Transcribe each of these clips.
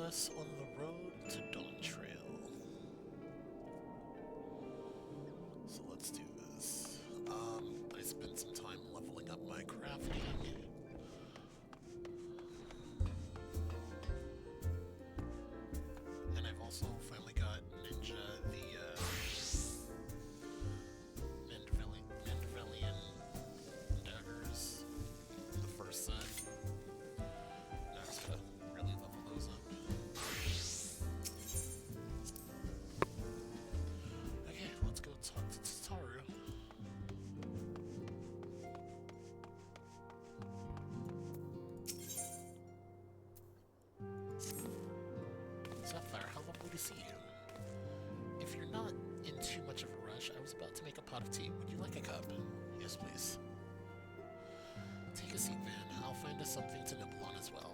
us on the road to Dawn Trail. So let's do this. I spent some time leveling up my crafting. And I've also finally got Ninja, the Mandevelian daggers, the first set. Now I just gotta really level those up. Okay, let's go talk to Tataru. Sapphire, how lovely to see you. If you're not in too much of a rush, I was about to make a pot of tea. Would you like a cup? Yes, please. Take a seat, Van. I'll find us something to nibble on as well.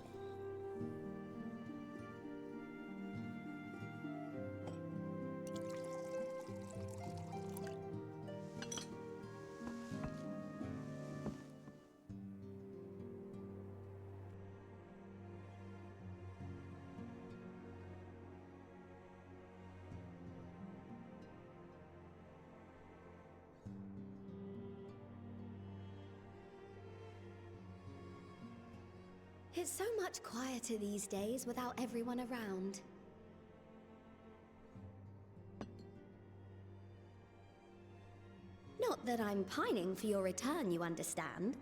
It's so much quieter these days without everyone around. Not that I'm pining for your return, you understand.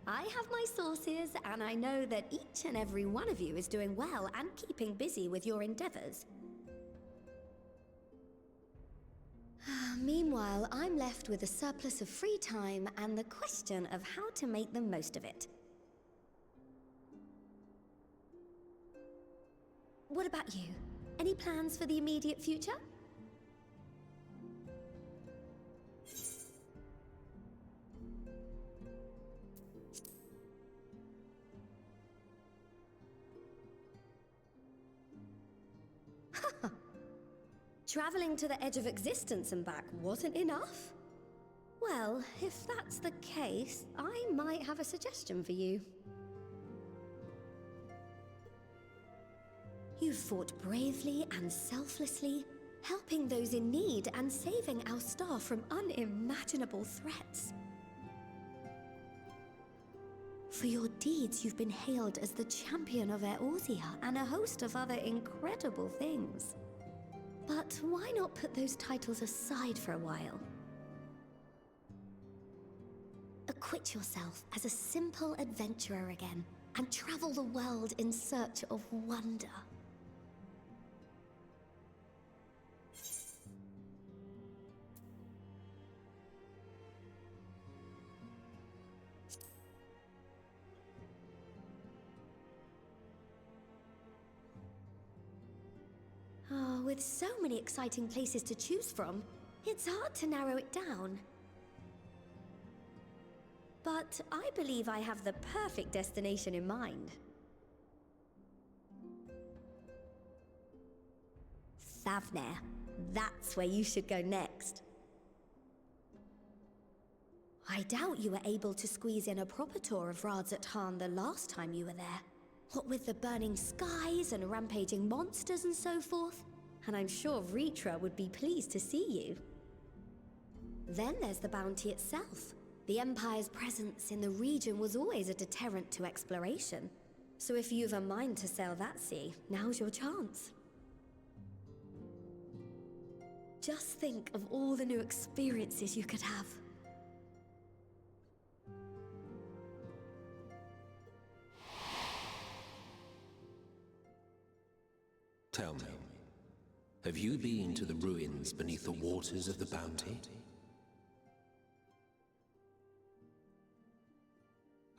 I have my sources, and I know that each and every one of you is doing well and keeping busy with your endeavors. Meanwhile, I'm left with a surplus of free time and the question of how to make the most of it. What about you? Any plans for the immediate future? Traveling to the edge of existence and back wasn't enough? Well, if that's the case, I might have a suggestion for you. You fought bravely and selflessly, helping those in need and saving our star from unimaginable threats. For your deeds, you've been hailed as the champion of Eorzea and a host of other incredible things. But why not put those titles aside for a while? Acquit yourself as a simple adventurer again and travel the world in search of wonder. Oh, with so many exciting places to choose from, it's hard to narrow it down. But I believe I have the perfect destination in mind. Thavnair. That's where you should go next. I doubt you were able to squeeze in a proper tour of Radzat the last time you were there. What with the burning skies and rampaging monsters and so forth. And I'm sure Ritra would be pleased to see you. Then there's the bounty itself. The Empire's presence in the region was always a deterrent to exploration. So if you've a mind to sail that sea, now's your chance. Just think of all the new experiences you could have. Tell me, have you been to the ruins beneath the waters of the Bounty?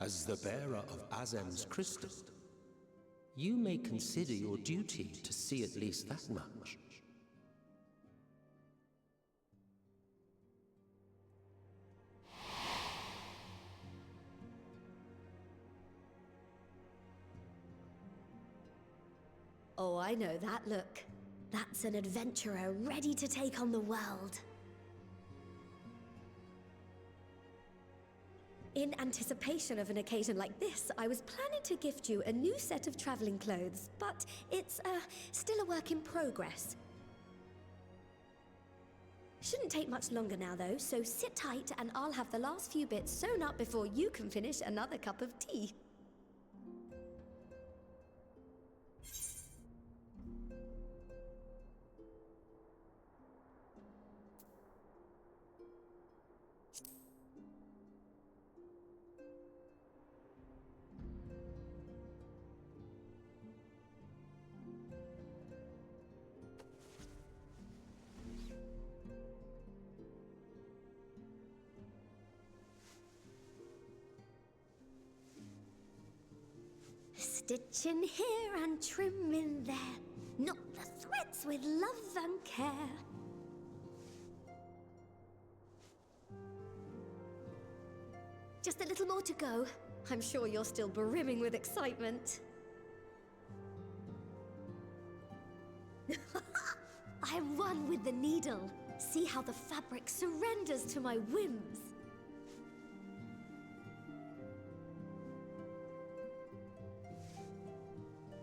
As the bearer of Azem's crystal, you may consider your duty to see at least that much. Oh, I know that look. That's an adventurer ready to take on the world. In anticipation of an occasion like this, I was planning to gift you a new set of traveling clothes, but it's still a work in progress. Shouldn't take much longer now, though, so sit tight and I'll have the last few bits sewn up before you can finish another cup of tea. Stitch in here and trim in there. Knot the threads with love and care. Just a little more to go. I'm sure you're still brimming with excitement. I am one with the needle. See how the fabric surrenders to my whims.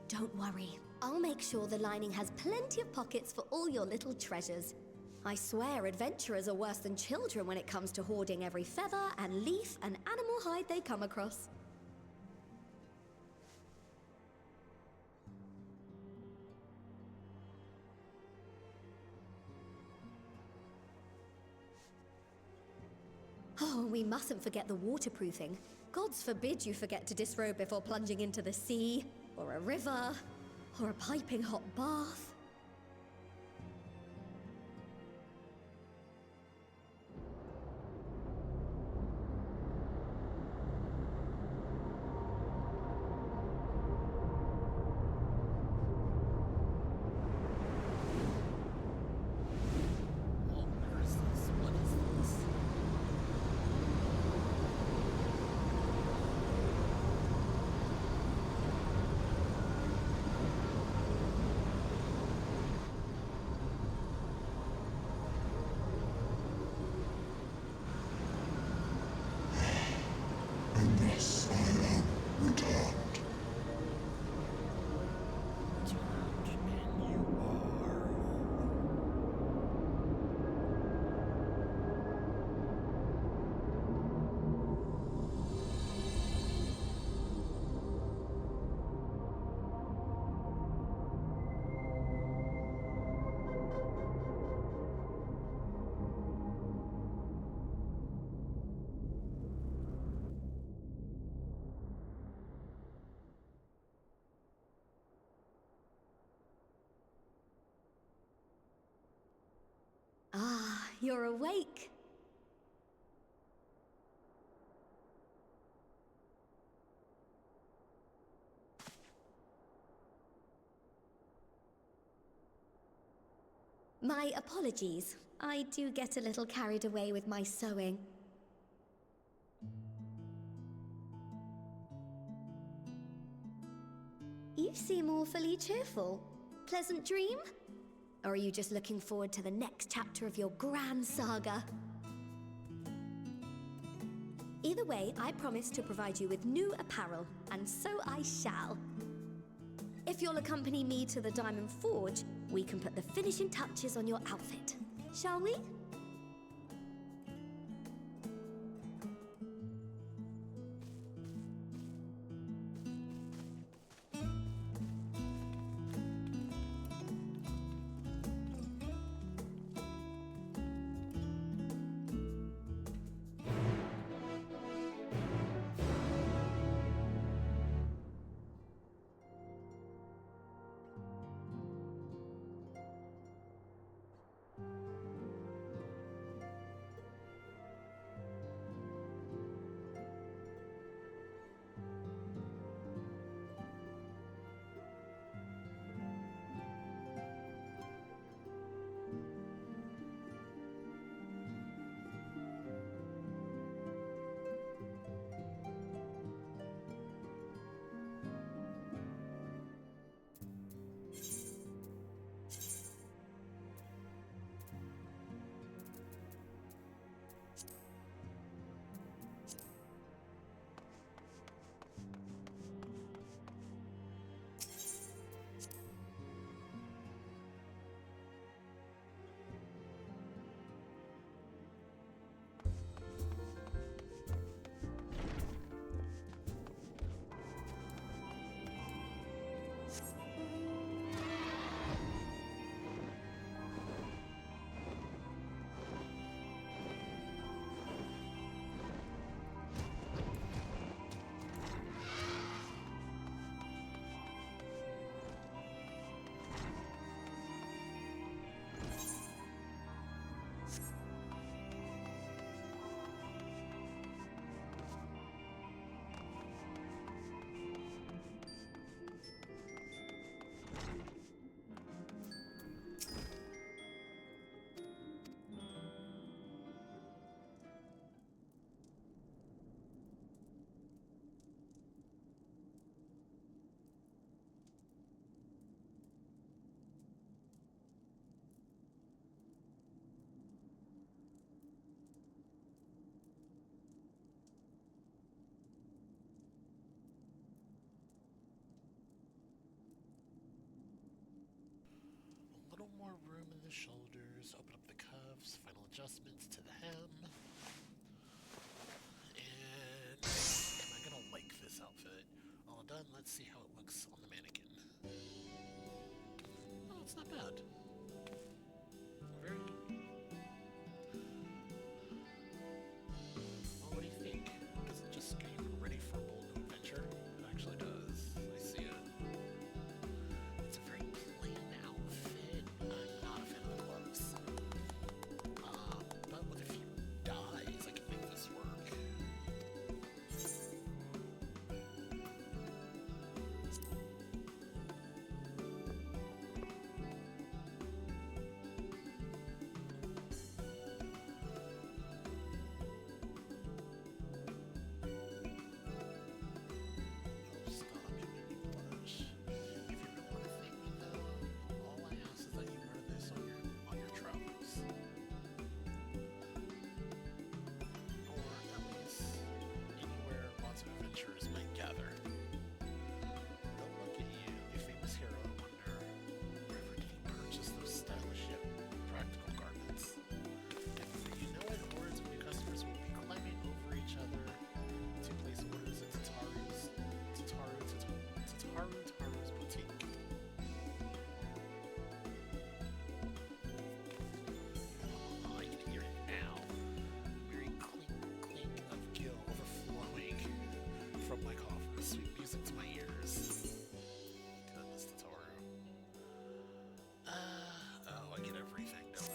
Don't worry. I'll make sure the lining has plenty of pockets for all your little treasures. I swear adventurers are worse than children when it comes to hoarding every feather and leaf and animal hide they come across. Oh, we mustn't forget the waterproofing. Gods forbid you forget to disrobe before plunging into the sea, or a river, or a piping hot bath. Oh, where is this? What is this? And thus I am returned. Turned, and you are. Ah, you're awake. My apologies. I do get a little carried away with my sewing. You seem awfully cheerful. Pleasant dream? Or are you just looking forward to the next chapter of your grand saga? Either way, I promise to provide you with new apparel, and so I shall. If you'll accompany me to the Diamond Forge, we can put the finishing touches on your outfit. Shall we? the shoulders, open up the cuffs, final adjustments to the hem. And am I gonna like this outfit? All done, let's see how it looks on the mannequin. Oh, it's not bad. Very. Well, what do you think? Does it just get you ready for a bold new adventure? It actually does. I see it. It's a very plain outfit. I'm not a fan of the gloves. But with a few dyes, I can make this work. Oh, stop, you made me blush. If you really want to thank me, though, all I ask is that you wear this on your travels. Or at least anywhere lots of adventurers might gather. They'll look at you, a famous hero, and wonder, wherever did he purchase those stylish yet practical garments? And before you know it, hordes of new customers will be climbing over each other to place orders at Taru's boutique. Oh, I can hear it now. Very clink, clink of gill overflowing from my coffer. Sweet music to my ears. Goodness, Tataru. Oh, I get everything, don't I?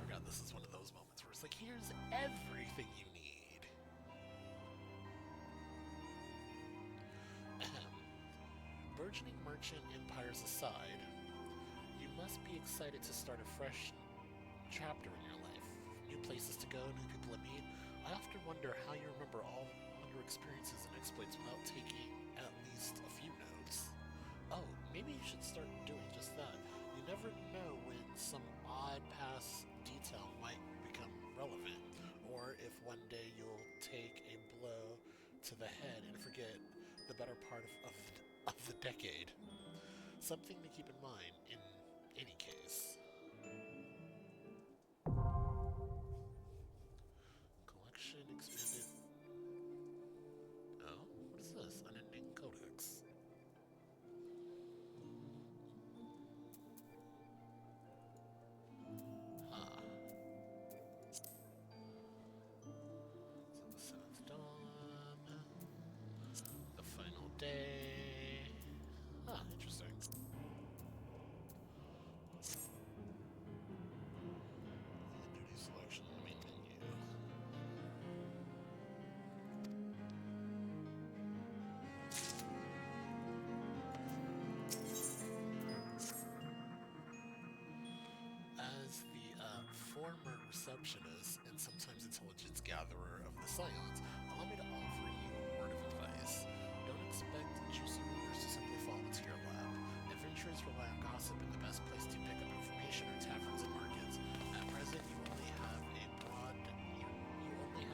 Forgot this is one of those moments where it's like, here's everything you need. Ahem. Burgeoning merchant empires aside, you must be excited to start a fresh chapter in your life. New places to go, new people to meet. I often wonder how you remember all your experiences and exploits without taking at least a few notes. Oh, maybe you should start doing just that. You never know when some odd past detail might become relevant, or if one day you'll take a blow to the head and forget the better part of the decade. Something to keep in mind in any case. Collection expanded. Oh, what is this? Unending Codex. Huh. So the seventh dawn. The final day. Huh, interesting. Duty selection on the main menu. As the former receptionist and sometimes intelligence gatherer of the Scions, allow me to offer you a word of advice. Don't expect juicy rumors to simply fall into your lap. Adventurers rely on gossip, and the best place to pick up information are taverns and markets. At present, you only have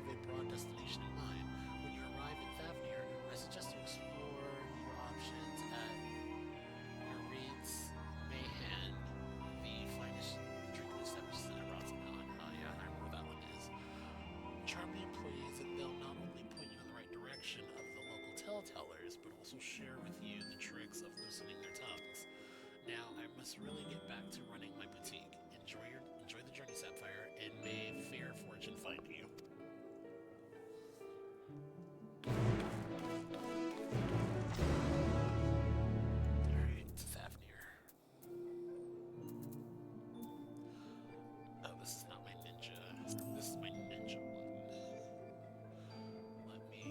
a broad destination in mind. When you arrive in Thavnir, I suggest you explore your options at Marit's Mayhan, the finest drinking establishment in Rotterdam. Oh yeah, I remember where that one is. Charm the employees, and they'll not only point you in the right direction of the local telltellers, but also share with you the tricks of loosening their tongues. Now, I must really get back to running my boutique. Enjoy the journey, Sapphire, and may fair fortune find you. Alright, Thavnir. Oh, this is not my ninja. This is my ninja one. Let me...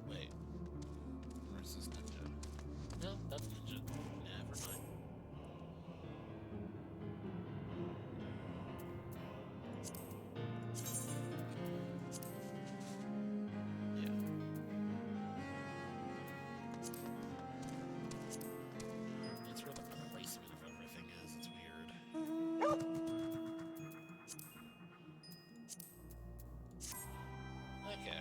Wait. Where's this ninja? No, that's ninja. Never mind. Yeah. It's where the placement of everything is. It's weird. Okay.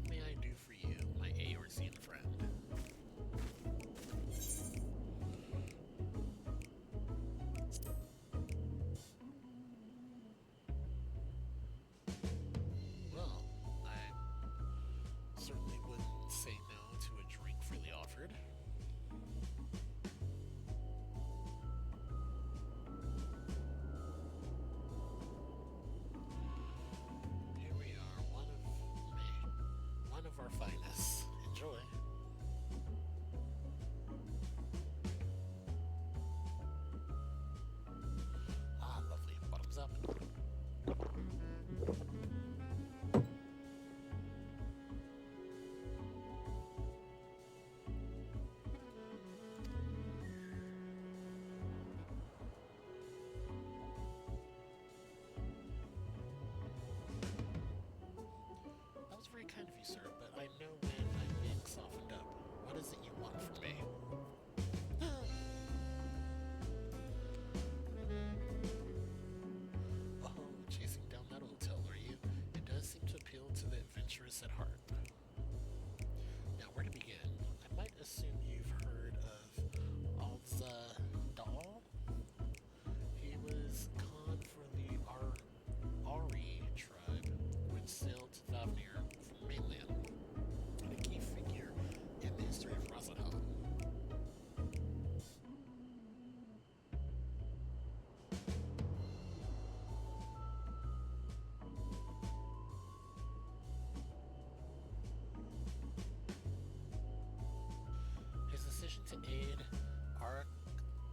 may I do for you, my Eorzean friend? Well, I certainly wouldn't say no to a drink freely offered. Here we are, one of our finest. Enjoy. Ah, lovely. Bottoms up. That was very kind of you, sir, but I know when I'm being softened up. What is it you want from me? Oh, chasing down that old tale, are you? It does seem to appeal to the adventurous at heart. Now, where to begin? I might assume you've heard of Alza Dal. He was Khan for the Ari tribe, which sailed to Thavnir from mainland, and a key figure in the history of Razadhan. His decision to aid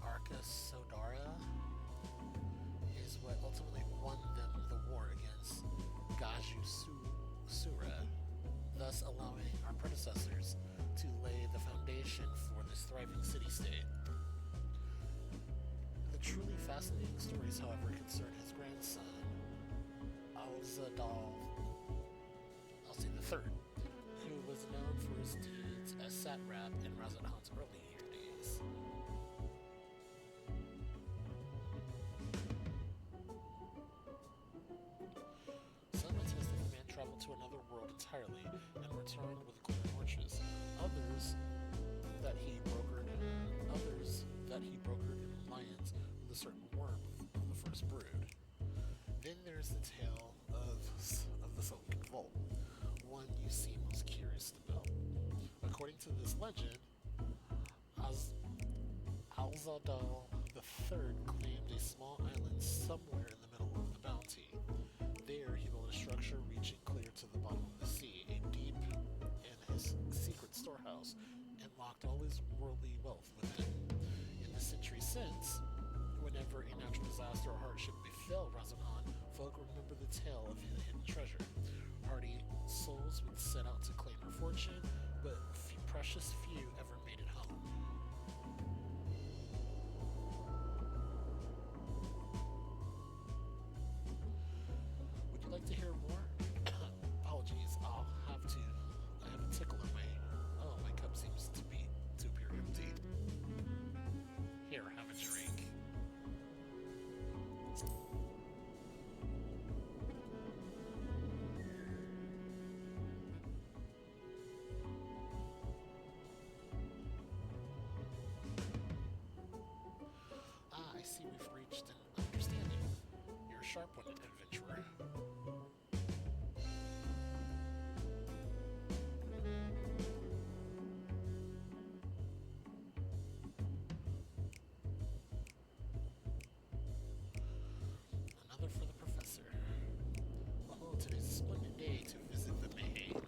Arca Sodara is what ultimately won them the war against Gaju Sura, thus allowing our predecessors to lay the foundation for this thriving city-state. The truly fascinating stories, however, concern his grandson, Alzadal, I'll say the third, who was known for his deeds as satrap in Razadhan's early days. Some attest that the man traveled to another world entirely and returned with golden torches. Others that he brokered in alliance with a certain worm of the first brood. Then there's the tale of the Silken Vault, one you seem most curious about. According to this legend, Alzadal III claimed a small island somewhere in the middle of the bounty. There, he built a structure reaching clear to the bottom of the sea, a deep in his secret storehouse, and locked all his worldly wealth within. In the century since, whenever a natural disaster or hardship befell Razadhan, folk remember the tale of the hidden treasure. Hardy souls would set out to claim her fortune, but precious few ever made it home. Would you like to hear more? Apologies, I have a tickle in my. Oh, my cup seems to appear empty. Here, have a drink. I see we've reached an understanding. You're a sharp one, adventurer. Another for the professor. Oh, today's a splendid day to visit the Mayhain.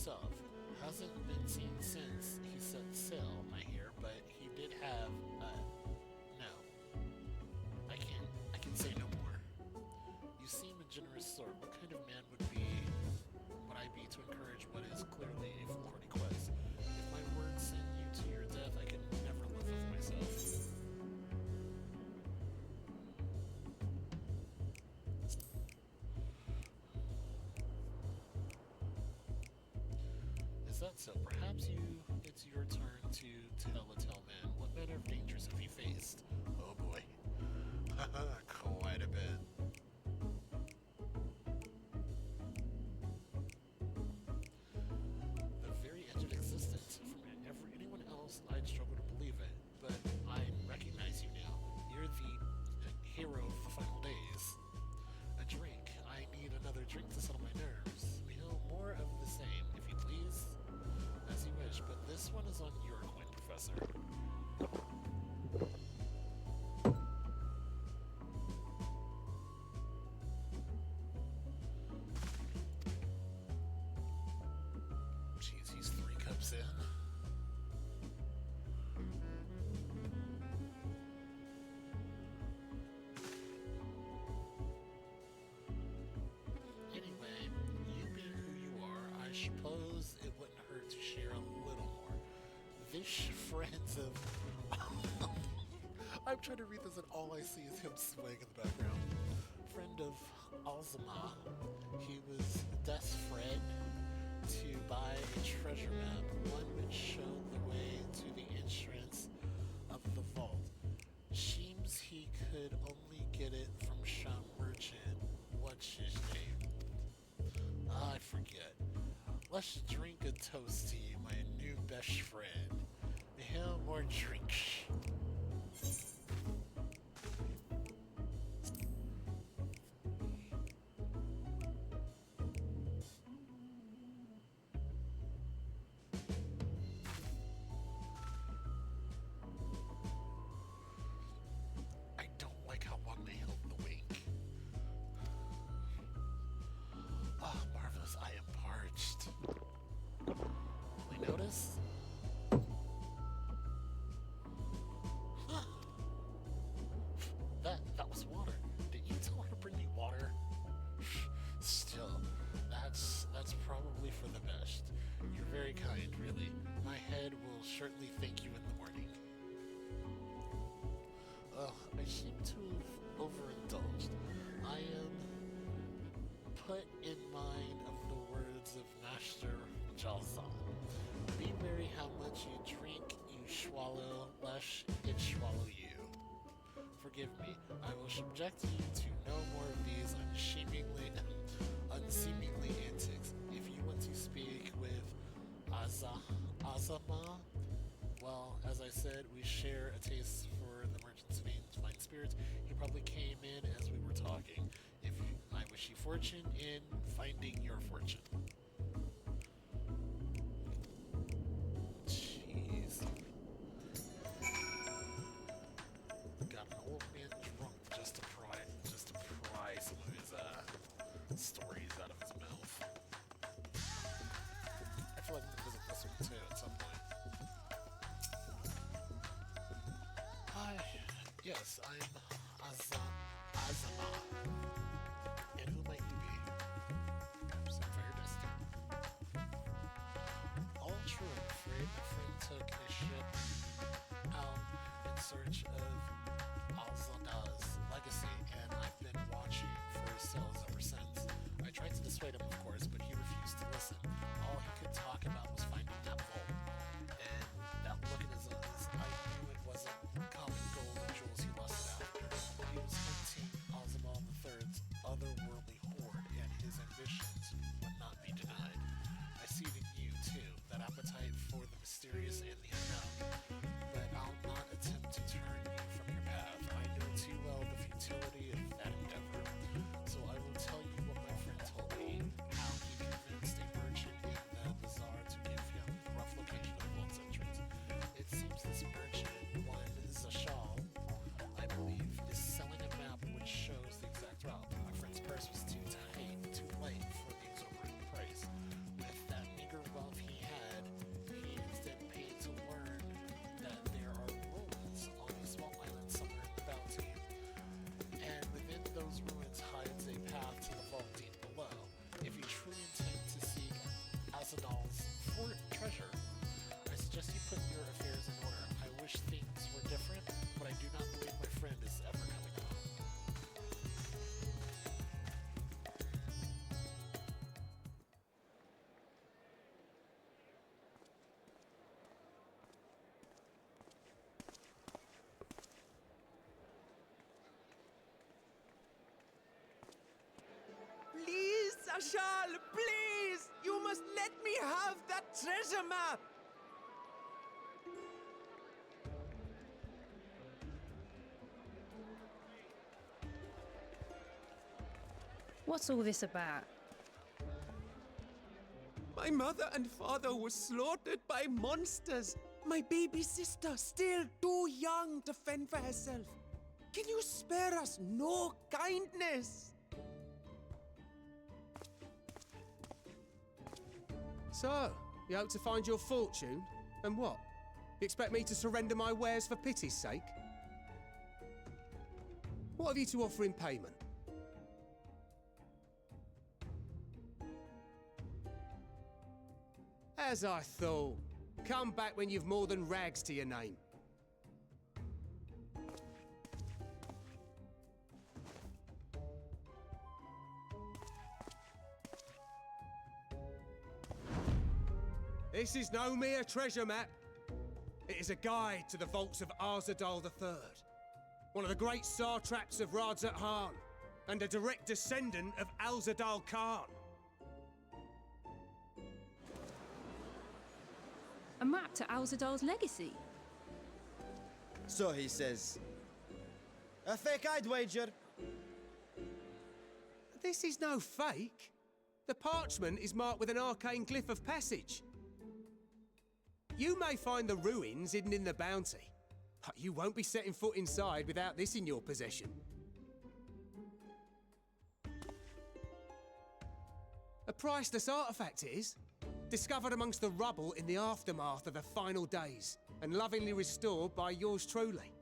himself. Hasn't been seen since he set sail, I hear, but he did have, no. I can say no more. You seem a generous sort. What kind of man would I be to encourage what is clearly a foolhardy quest? If my words send you to your death, I can never live with myself. Is that so? Perhaps it's your turn to tell a tale, man. What manner of dangers have you faced? Oh boy. Quite a bit. The very edge of existence. From anyone else, I'd struggle to believe it. But I recognize you now. You're the hero of the final days. A drink. I need another drink to settle my nerves. More of the same, if you please. As you wish, but this one is on your coin, Professor. Jeez, he's 3 cups in. Anyway, you being who you are, I suppose it wouldn't hurt to share a little more. This friends of... I'm trying to read this and all I see is him swaying in the background. Friend of Alzama. He was Death's friend to buy a treasure map, one which showed the way to the entrance of the vault. Seems he could only get it from Sean Merchant. What's his name? I forget. Let's drink a toast to you, my new best friend. Hell, more drinks. I don't like how long they held the wink. Ah, marvelous, I am parched. We notice? That was water. Did you tell her to bring me water? Still, that's probably for the best. You're very kind, really. My head will certainly thank you in the morning. I seem to have overindulged. I am put in mind of the words of Master Jalzan. Be wary how much you drink, you swallow, lest it swallow you. Forgive me, I will subject you to no more of these unseemingly antics. If you want to speak with Azama, well, as I said, we share a taste for the merchant's fine spirits. He probably came in as we were talking. I wish you fortune in finding your fortune. Jeez. Got an old man drunk just to pry some of his stories out of his mouth. I feel like I'm gonna visit this one too at some point. Hi. Yes, I'm Azama. And who might you be? Some fire destiny. All true, I'm afraid. My friend took his ship out in search of Alzada's legacy, and I've been watching for his sails ever since. I tried to dissuade him, of course, but he refused to listen. All he could talk about was finding that vault. And that look in his eyes, I knew it wasn't common gold and jewels he lusted after. Marshal, please! You must let me have that treasure map! What's all this about? My mother and father were slaughtered by monsters. My baby sister, still too young to fend for herself. Can you spare us no kindness? So, you hope to find your fortune? And what? You expect me to surrender my wares for pity's sake? What have you to offer in payment? As I thought. Come back when you've more than rags to your name. This is no mere treasure map. It is a guide to the vaults of Arzadal III, one of the great satraps of Radzat Han, and a direct descendant of Alzadal Khan. A map to Alzadal's legacy? So he says. A fake, I'd wager. This is no fake. The parchment is marked with an arcane glyph of passage. You may find the ruins hidden in the bounty, but you won't be setting foot inside without this in your possession. A priceless artifact it is, discovered amongst the rubble in the aftermath of the final days, and lovingly restored by yours truly.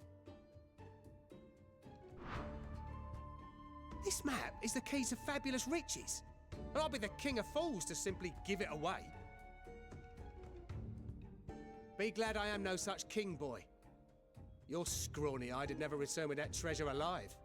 This map is the key to fabulous riches, and I'll be the king of fools to simply give it away. Be glad I am no such king, boy. Your scrawny-eyed would never return with that treasure alive.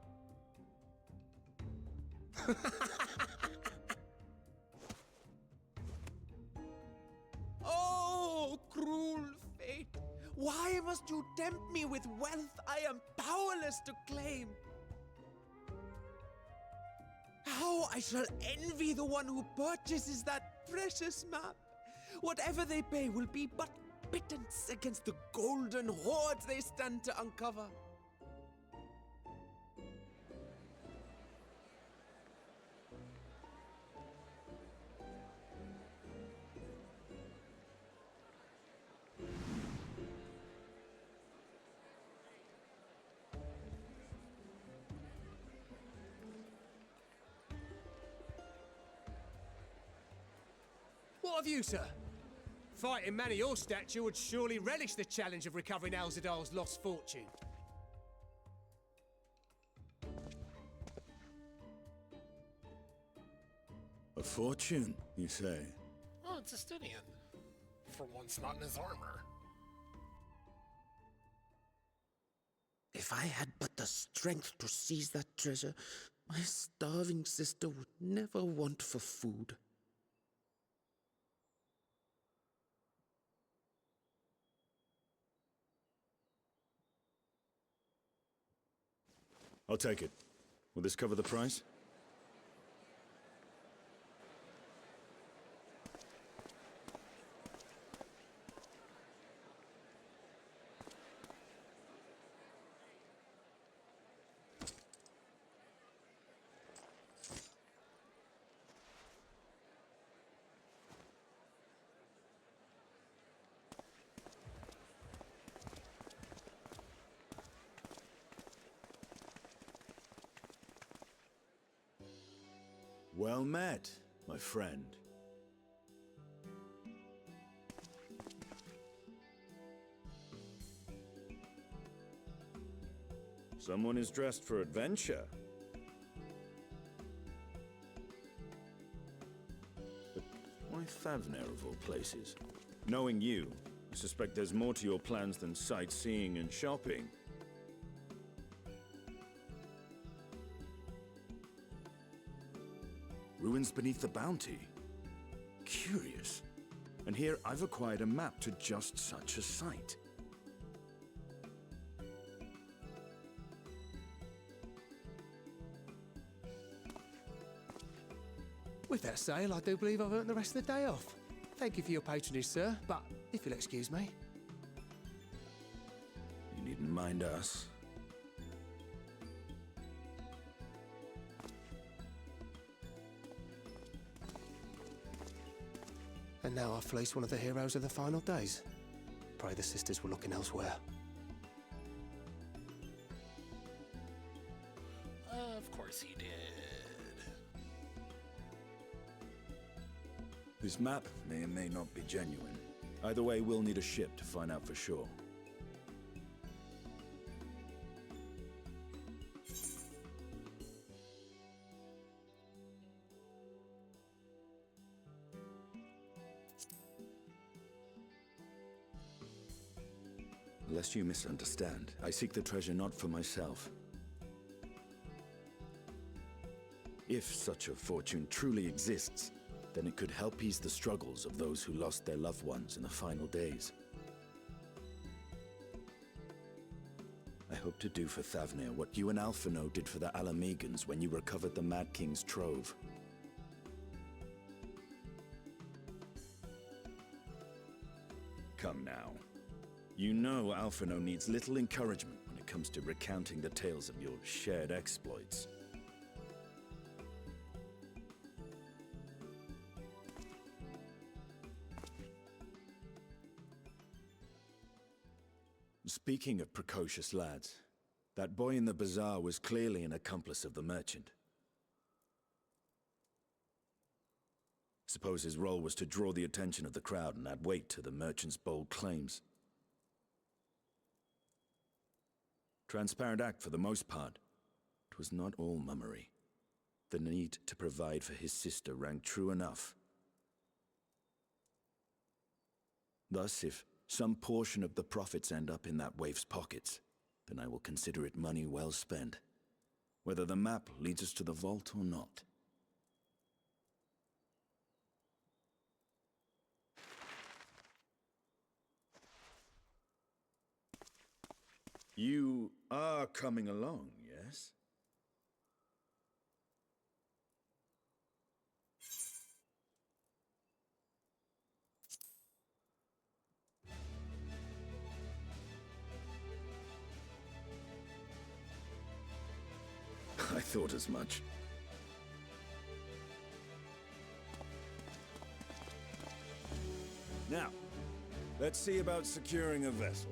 Oh, cruel fate! Why must you tempt me with wealth I am powerless to claim? How I shall envy the one who purchases that precious map! Whatever they pay will be but pittance against the golden hoards they stand to uncover. What of you, sir? Fighting man of your stature would surely relish the challenge of recovering Alzadal's lost fortune. A fortune, you say? Oh, it's Justinian. For once not in his armor. If I had but the strength to seize that treasure, my starving sister would never want for food. I'll take it. Will this cover the price? Well met, my friend. Someone is dressed for adventure. But why Favner of all places? Knowing you, I suspect there's more to your plans than sightseeing and shopping. Ruins beneath the bounty. Curious. And here I've acquired a map to just such a site. With that sale, I do believe I've earned the rest of the day off. Thank you for your patronage, sir, but if you'll excuse me. You needn't mind us. And now I fleece one of the heroes of the final days. Pray the sisters were looking elsewhere. Of course he did. This map may or may not be genuine. Either way, we'll need a ship to find out for sure. Lest you misunderstand, I seek the treasure not for myself. If such a fortune truly exists, then it could help ease the struggles of those who lost their loved ones in the final days. I hope to do for Thavnir what you and Alphino did for the Alamegans when you recovered the Mad King's trove. Come now. You know Alphino needs little encouragement when it comes to recounting the tales of your shared exploits. Speaking of precocious lads, that boy in the bazaar was clearly an accomplice of the merchant. Suppose his role was to draw the attention of the crowd and add weight to the merchant's bold claims. Transparent act for the most part. It was not all mummery. The need to provide for his sister rang true enough. Thus, if some portion of the profits end up in that waif's pockets, then I will consider it money well spent, whether the map leads us to the vault or not. You are coming along, yes? I thought as much. Now, let's see about securing a vessel.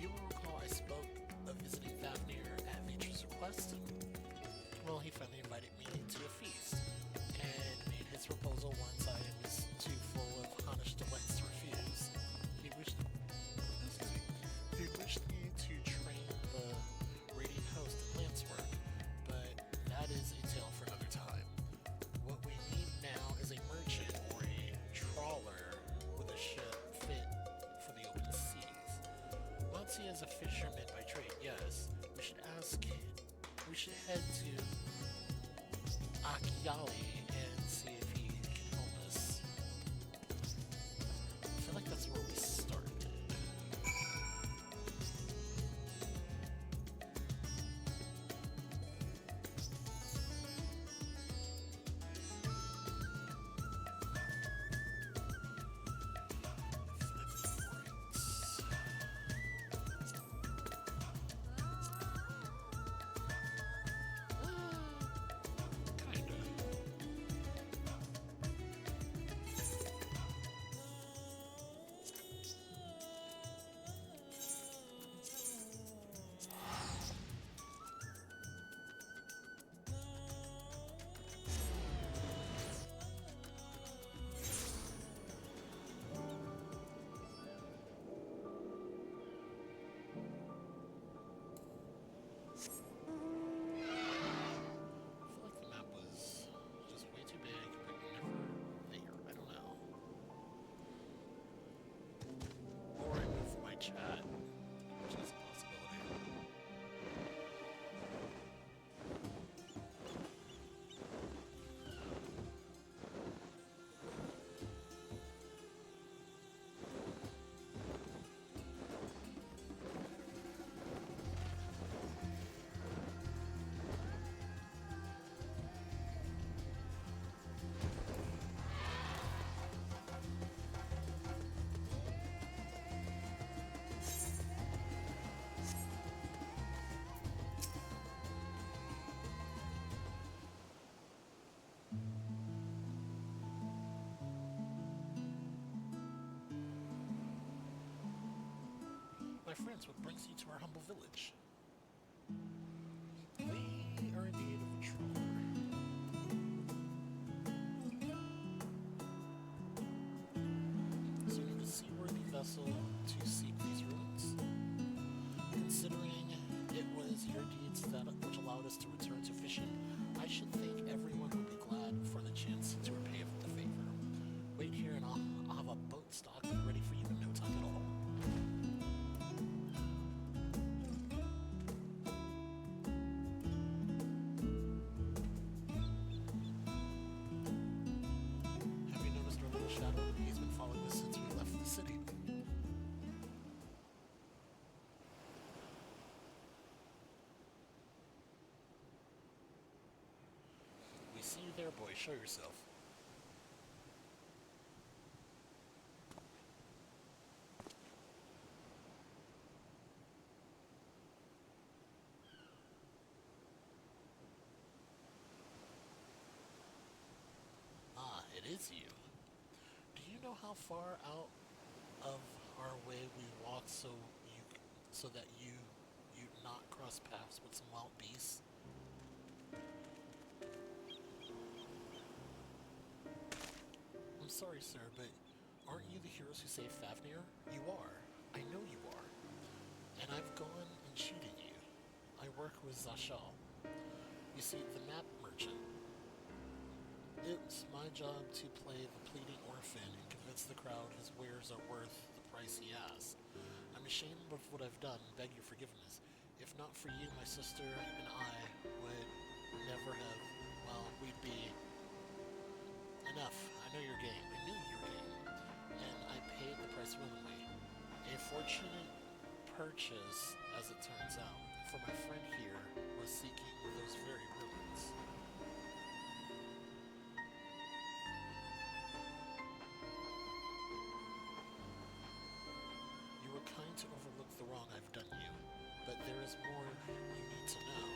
You will recall I spoke of visiting Thavnir at Viture's request, and, well, he finally invited me to a feast, and made his proposal once I was too full of Hannish delights to refuse. He wished, excuse me, he wished me to train the raiding host in lance work, but that is a tale for another time. What we need now is a merchant or a trawler with a ship fit for the open seas. Monty is a fisherman by trade, yes. We should head to Akiali and see if he can help us. I feel like that's where we started. my friends, what brings you to our humble village? We are in need of a trawler. So you need a seaworthy vessel to seek these ruins. Considering it was your deeds that which allowed us to return to fishing, I should think everyone would be glad for the chance to repay the favor. Wait here and I'll have a boat stocked and ready for you in no time at all. Have you noticed our little shadow? He's been following us since we left the city. We see you there, boy. Show yourself. Ah, it is you. Do you know how far out of our way we walked so that you not cross paths with some wild beasts? I'm sorry, sir, but aren't you the heroes who saved Fafnir? You are. I know you are. And I've gone and cheated you. I work with Zashal. You see, the map merchant. It's my job to play the pleading orphan and convince the crowd his wares are worth the price he asks. I'm ashamed of what I've done and beg your forgiveness. If not for you, my sister and I would never have, well, we'd be... Enough. I know your game. I knew your game. And I paid the price willingly. A fortunate purchase, as it turns out, for my friend here was seeking those very ruins. You were kind to overlook the wrong I've done you, but there is more you need to know.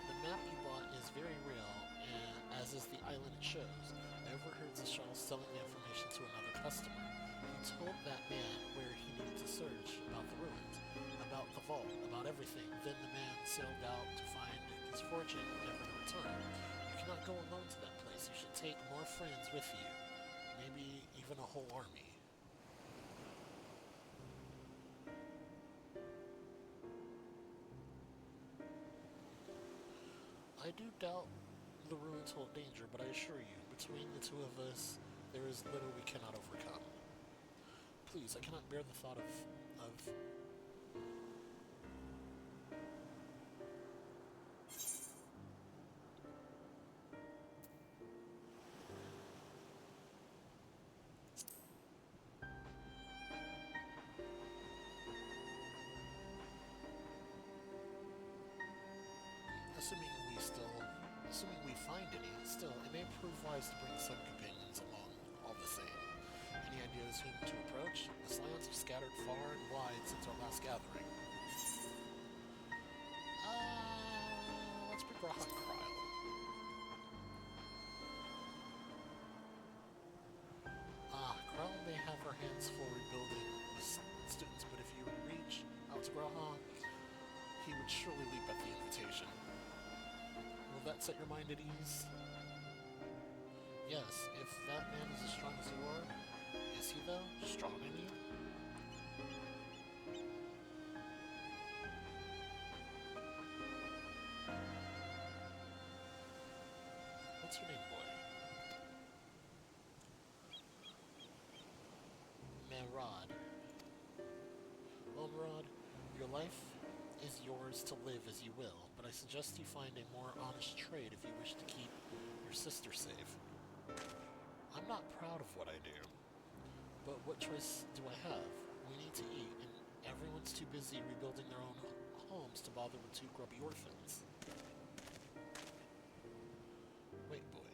The map you bought is very real, and as is the island it shows. I overheard Zashal selling the information to another customer. He told that man where he needed to search about the ruins, about the vault, about everything. Then the man sailed out to find his fortune, never to return. You cannot go alone to that place. You should take more friends with you. Maybe even a whole army. I do doubt the ruins hold danger, but I assure you, between the two of us, there is little we cannot overcome. Please, I cannot bear the thought of assuming we find any, still, it may prove wise to bring some companions along, all the same. Any ideas whom to approach? The lands have scattered far and wide since our last gathering. Let's pick Raha Kryle. Kryle may have her hands full rebuilding the students, but if you reach out to Graha, he would surely leap at the invitation. Will that set your mind at ease? Yes, if that man is as strong as you are. Is he, though? Strong, I mean? What's your name, boy? Merad. Well, Merad, your life is yours to live as you will, but I suggest you find a more honest trade if you wish to keep your sister safe. I'm not proud of what I do, but what choice do I have? We need to eat, and everyone's too busy rebuilding their own homes to bother with two grubby orphans. Wait, boy.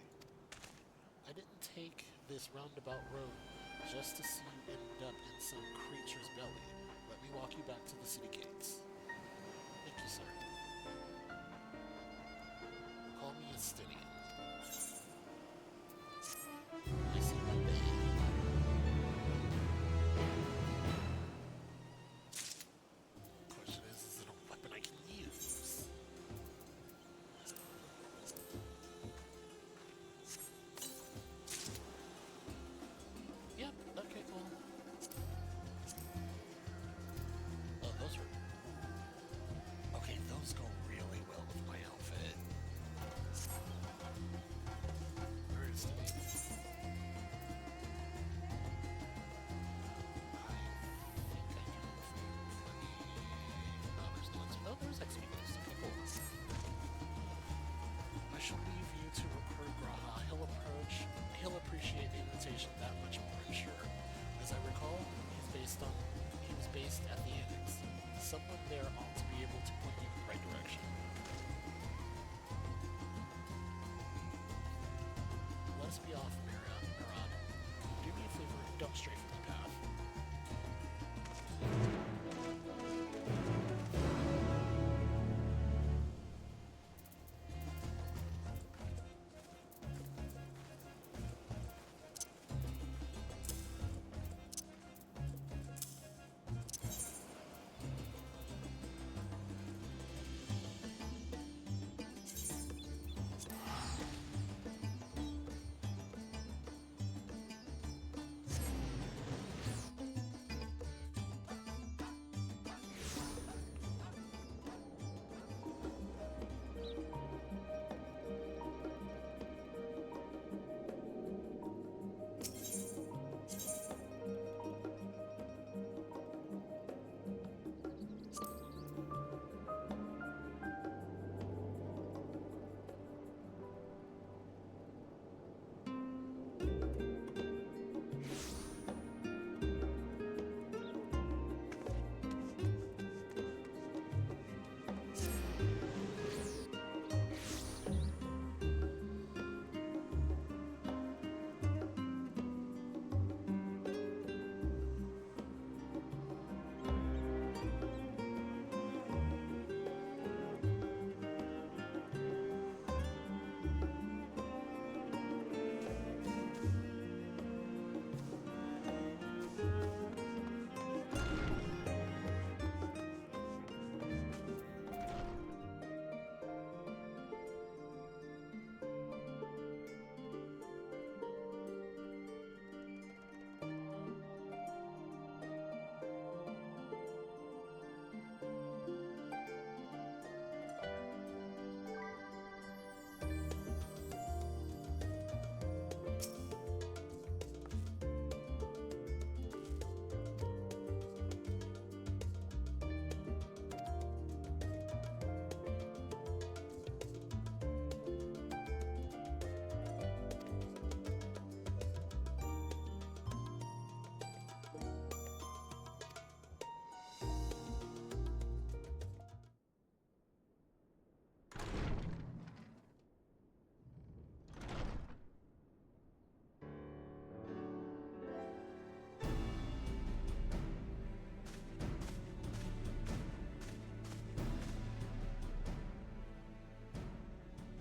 I didn't take this roundabout road just to see you end up in some creature's belly. Let me walk you back to the city gates. Thank you, sir. Call me Estinian. I see my bed.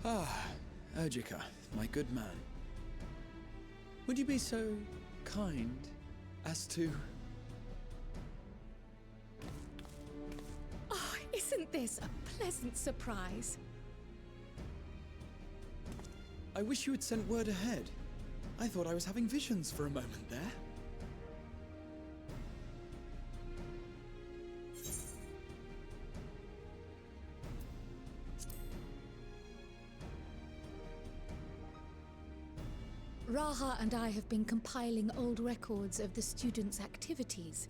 Ah, Urgika, my good man. Would you be so kind as to... Oh, isn't this a pleasant surprise? I wish you had sent word ahead. I thought I was having visions for a moment there. Raha and I have been compiling old records of the students' activities.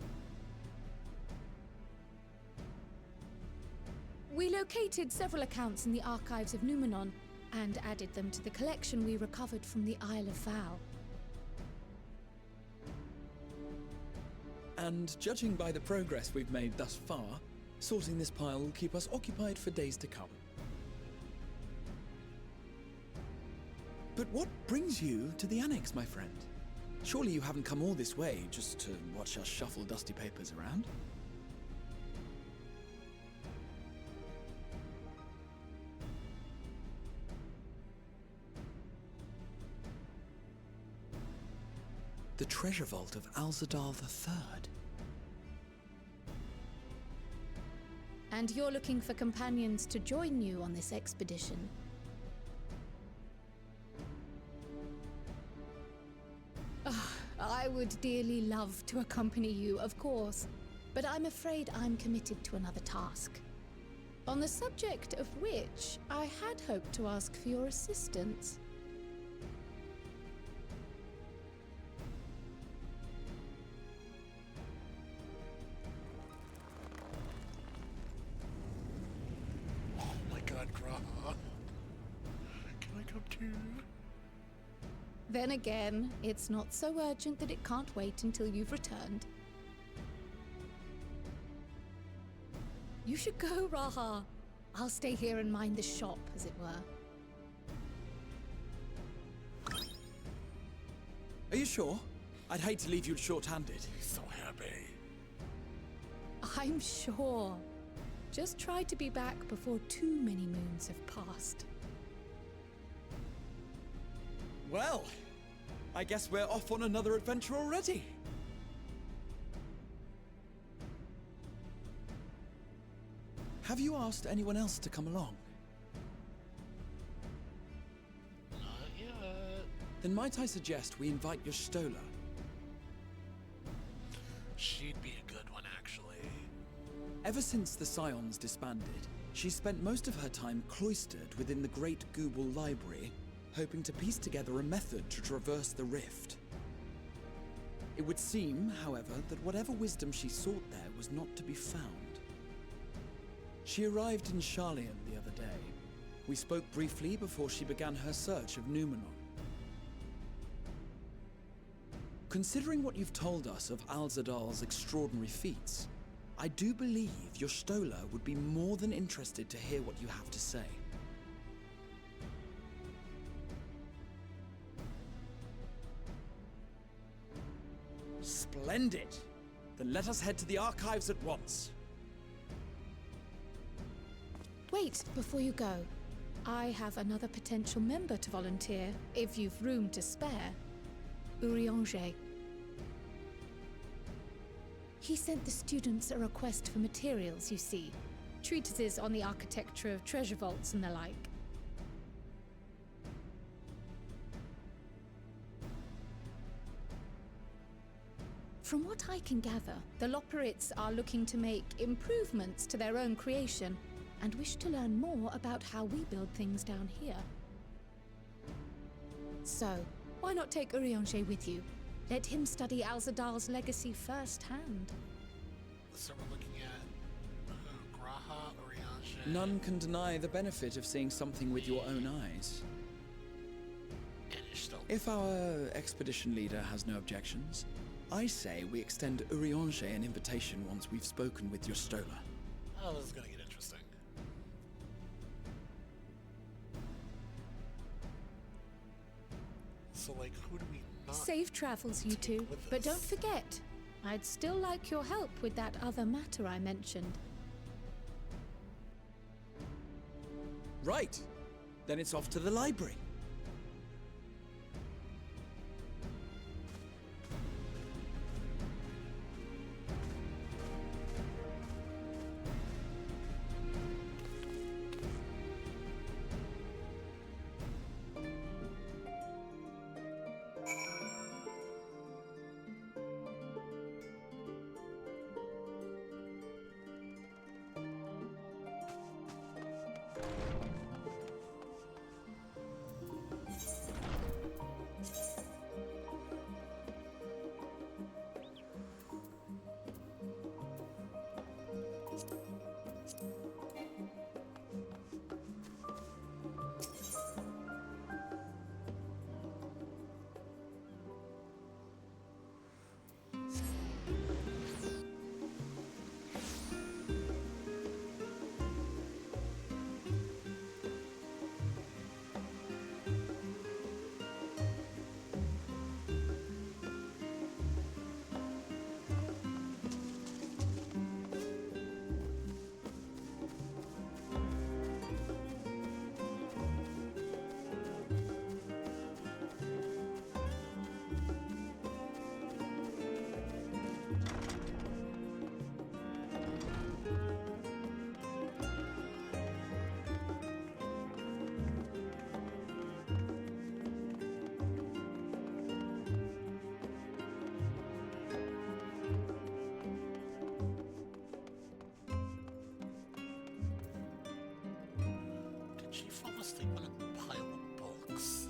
We located several accounts in the archives of Numenon and added them to the collection we recovered from the Isle of Vow. And judging by the progress we've made thus far, sorting this pile will keep us occupied for days to come. But what brings you to the Annex, my friend? Surely you haven't come all this way just to watch us shuffle dusty papers around? The treasure vault of Alzadal III. And you're looking for companions to join you on this expedition. I would dearly love to accompany you, of course, but I'm afraid I'm committed to another task. On the subject of which I had hoped to ask for your assistance. Oh my god, Graha. Can I come too? Then again, it's not so urgent that it can't wait until you've returned. You should go, Raha. I'll stay here and mind the shop, as it were. Are you sure? I'd hate to leave you short-handed. He's so happy. I'm sure. Just try to be back before too many moons have passed. Well, I guess we're off on another adventure already. Have you asked anyone else to come along? Not yet. Then might I suggest we invite your Stola? She'd be a good one, actually. Ever since the Scions disbanded, she's spent most of her time cloistered within the Great Gooble Library, hoping to piece together a method to traverse the rift. It would seem, however, that whatever wisdom she sought there was not to be found. She arrived in Charlian the other day. We spoke briefly before she began her search of Numenon. Considering what you've told us of Alzadal's extraordinary feats, I do believe your Stola would be more than interested to hear what you have to say. Splendid! Then let us head to the archives at once. Wait, before you go. I have another potential member to volunteer, if you've room to spare. Urianger. He sent the students a request for materials, you see. Treatises on the architecture of treasure vaults and the like. From what I can gather, the Loperites are looking to make improvements to their own creation and wish to learn more about how we build things down here. So, why not take Urianger with you? Let him study Alzadal's legacy firsthand. So we're looking at Graha, Urianger... None can deny the benefit of seeing something with your own eyes. and Ishtal. If our expedition leader has no objections, I say we extend Urianger an invitation once we've spoken with your Stola. Oh, this is gonna get interesting. So, like, who do we not... Safe travels, you two. with But us? don't forget, I'd still like your help with that other matter I mentioned. Right! Then it's off to the library. Did she fall asleep on a pile of books?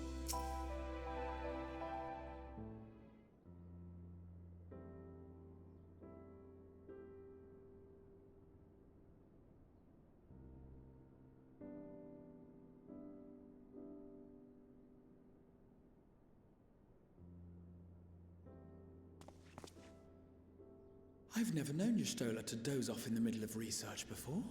I've never known Y'shtola to doze off in the middle of research before.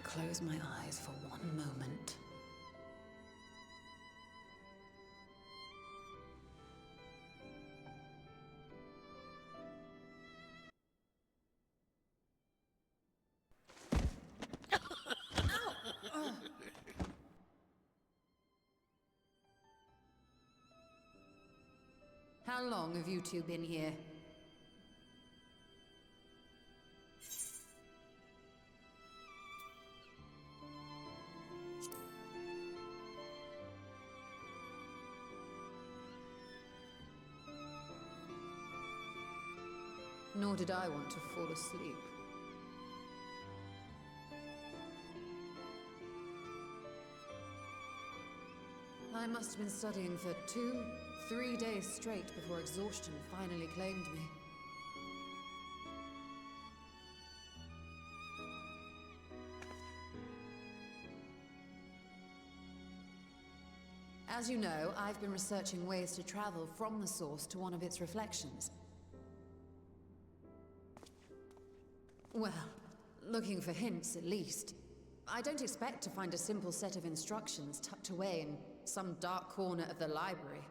Close my eyes for one moment. How long have you two been here? Nor did I want to fall asleep. I must have been studying for 2-3 days straight before exhaustion finally claimed me. As you know, I've been researching ways to travel from the source to one of its reflections. Well, looking for hints at least. I don't expect to find a simple set of instructions tucked away in some dark corner of the library.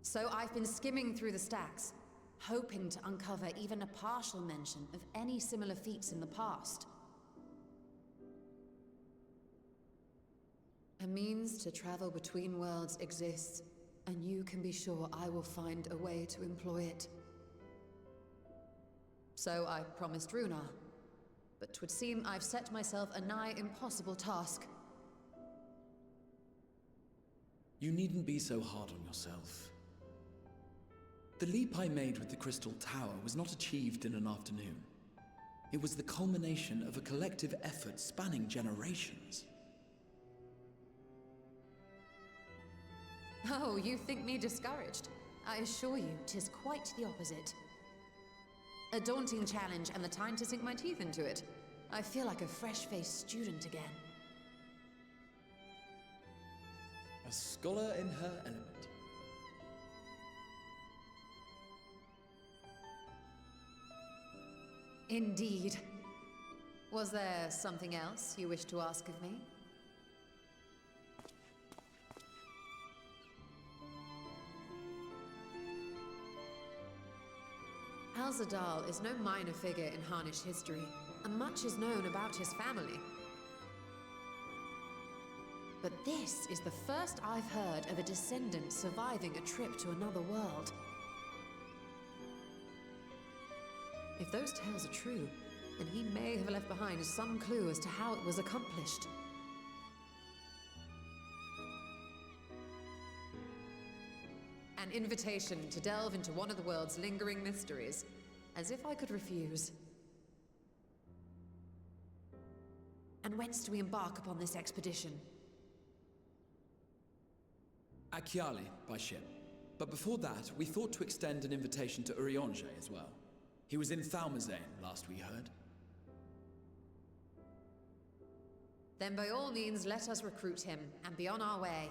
So I've been skimming through the stacks, hoping to uncover even a partial mention of any similar feats in the past. A means to travel between worlds exists, and you can be sure I will find a way to employ it. So I promised Runar, but 'twould seem I've set myself a nigh impossible task. You needn't be so hard on yourself. The leap I made with the Crystal Tower was not achieved in an afternoon. It was the culmination of a collective effort spanning generations. Oh, you think me discouraged? I assure you, 'tis quite the opposite. A daunting challenge and the time to sink my teeth into it. I feel like a fresh-faced student again. A scholar in her element. Indeed. Was there something else you wish to ask of me? Alzadal is no minor figure in Harnish history, and much is known about his family. But this is the first I've heard of a descendant surviving a trip to another world. If those tales are true, then he may have left behind some clue as to how it was accomplished. An invitation to delve into one of the world's lingering mysteries. As if I could refuse. And whence do we embark upon this expedition? Achiali, by ship. But before that, we thought to extend an invitation to Urianger as well. He was in Thalmazane, last we heard. Then by all means, let us recruit him, and be on our way.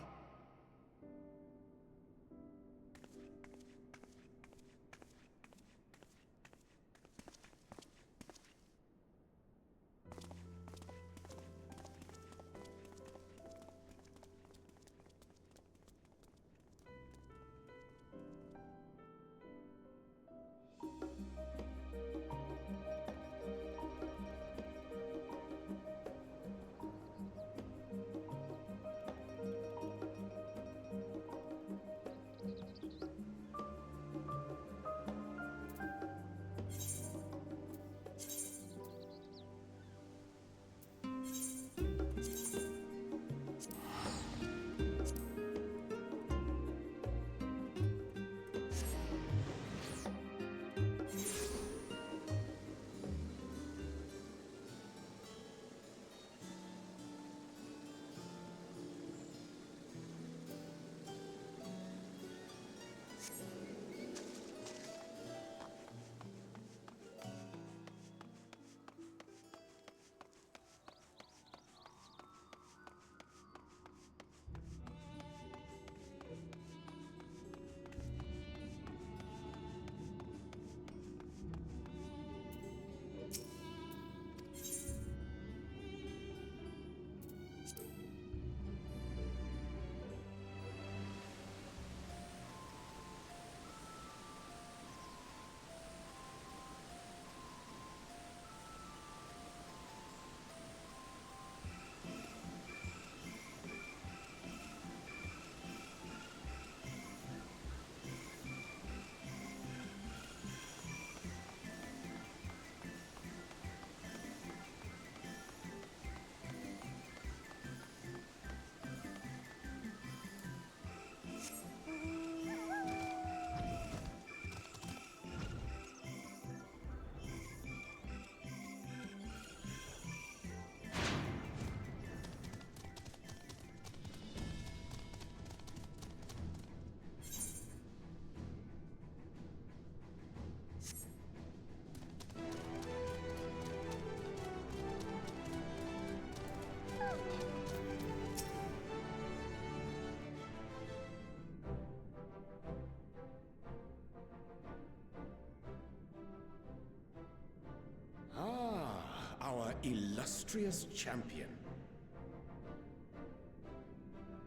Our illustrious champion.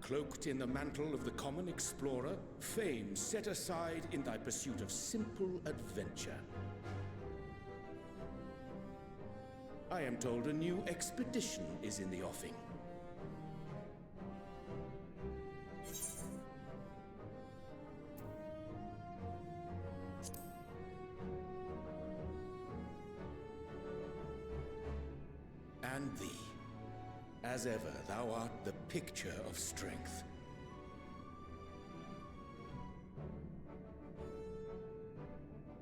Cloaked in the mantle of the common explorer, fame set aside in thy pursuit of simple adventure. I am told a new expedition is in the offing. And thee. As ever, thou art the picture of strength.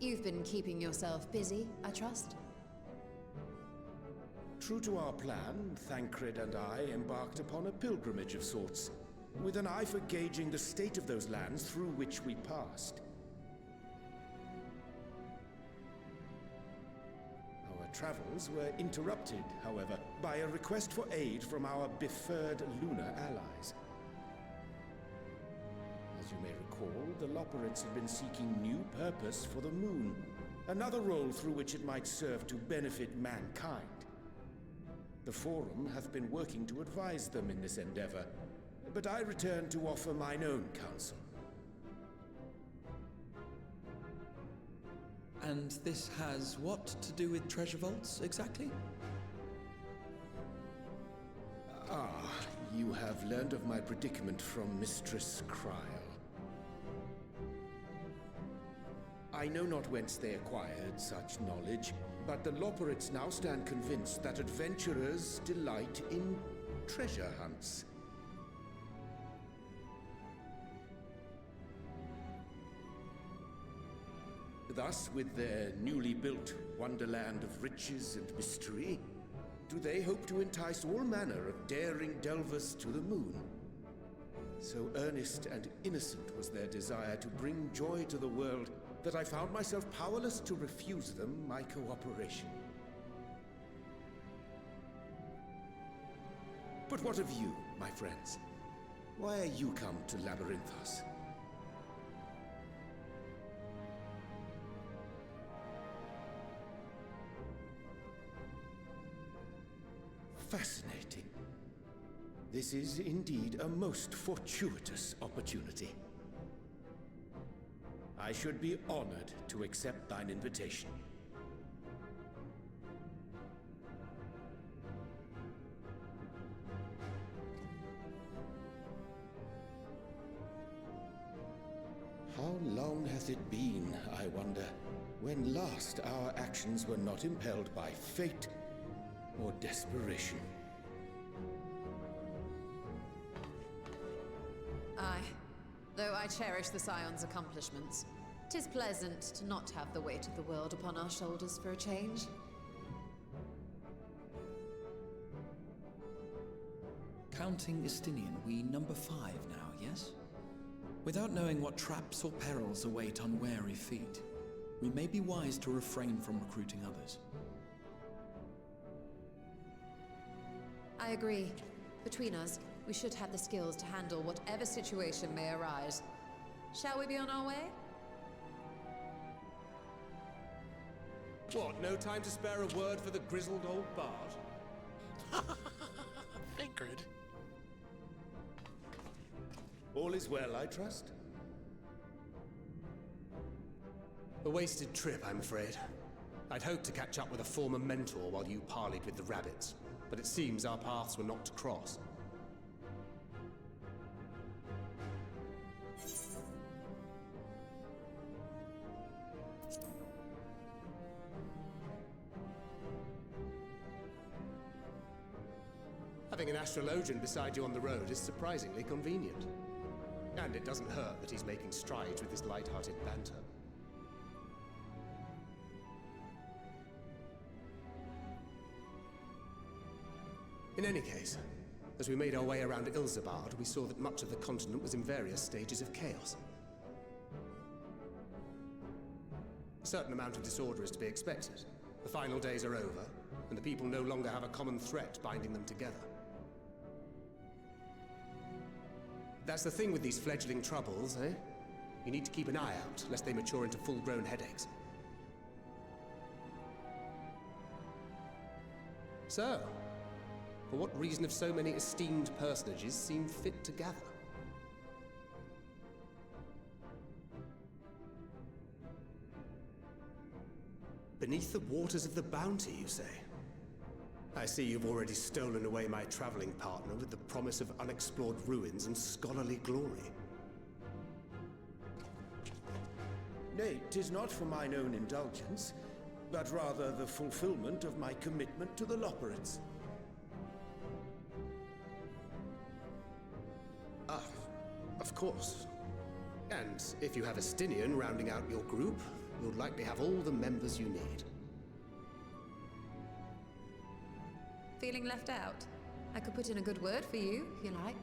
You've been keeping yourself busy, I trust? True to our plan, Thancred and I embarked upon a pilgrimage of sorts, with an eye for gauging the state of those lands through which we passed. travels were interrupted, however, by a request for aid from our befurred lunar allies. As you may recall, the Loporrits had been seeking new purpose for the moon, another role through which it might serve to benefit mankind. The Forum hath been working to advise them in this endeavor, but I return to offer mine own counsel. And this has what to do with treasure vaults, exactly? Ah, you have learned of my predicament from Mistress Kryl. I know not whence they acquired such knowledge, but the Loporrits now stand convinced that adventurers delight in treasure hunts. Thus, with their newly built wonderland of riches and mystery, do they hope to entice all manner of daring delvers to the moon. So earnest and innocent was their desire to bring joy to the world that I found myself powerless to refuse them my cooperation. But what of you, my friends? Why are you come to Labyrinthos? Fascinating. This is indeed a most fortuitous opportunity. I should be honored to accept thine invitation. How long hath it been, I wonder, when last our actions were not impelled by fate or desperation? Aye. Though I cherish the Scion's accomplishments, 'tis pleasant to not have the weight of the world upon our shoulders for a change. Counting Istinian, we number 5 now, yes? Without knowing what traps or perils await unwary feet, we may be wise to refrain from recruiting others. I agree. Between us, we should have the skills to handle whatever situation may arise. Shall we be on our way? What, no time to spare a word for the grizzled old bard? Figured. All is well, I trust? A wasted trip, I'm afraid. I'd hoped to catch up with a former mentor while you parleyed with the rabbits, but it seems our paths were not to cross. Having an astrologian beside you on the road is surprisingly convenient. And it doesn't hurt that he's making strides with his light-hearted banter. In any case, as we made our way around Ilzabard, we saw that much of the continent was in various stages of chaos. A certain amount of disorder is to be expected. The final days are over, and the people no longer have a common threat binding them together. That's the thing with these fledgling troubles, eh? You need to keep an eye out, lest they mature into full-grown headaches. So, for what reason have so many esteemed personages seen fit to gather? Beneath the waters of the Bounty, you say? I see you've already stolen away my traveling partner with the promise of unexplored ruins and scholarly glory. Nay, 'tis not for mine own indulgence, but rather the fulfillment of my commitment to the Loporrits. Ah, of course. And if you have a Stinian rounding out your group, you'll likely have all the members you need. Feeling left out? I could put in a good word for you, if you like.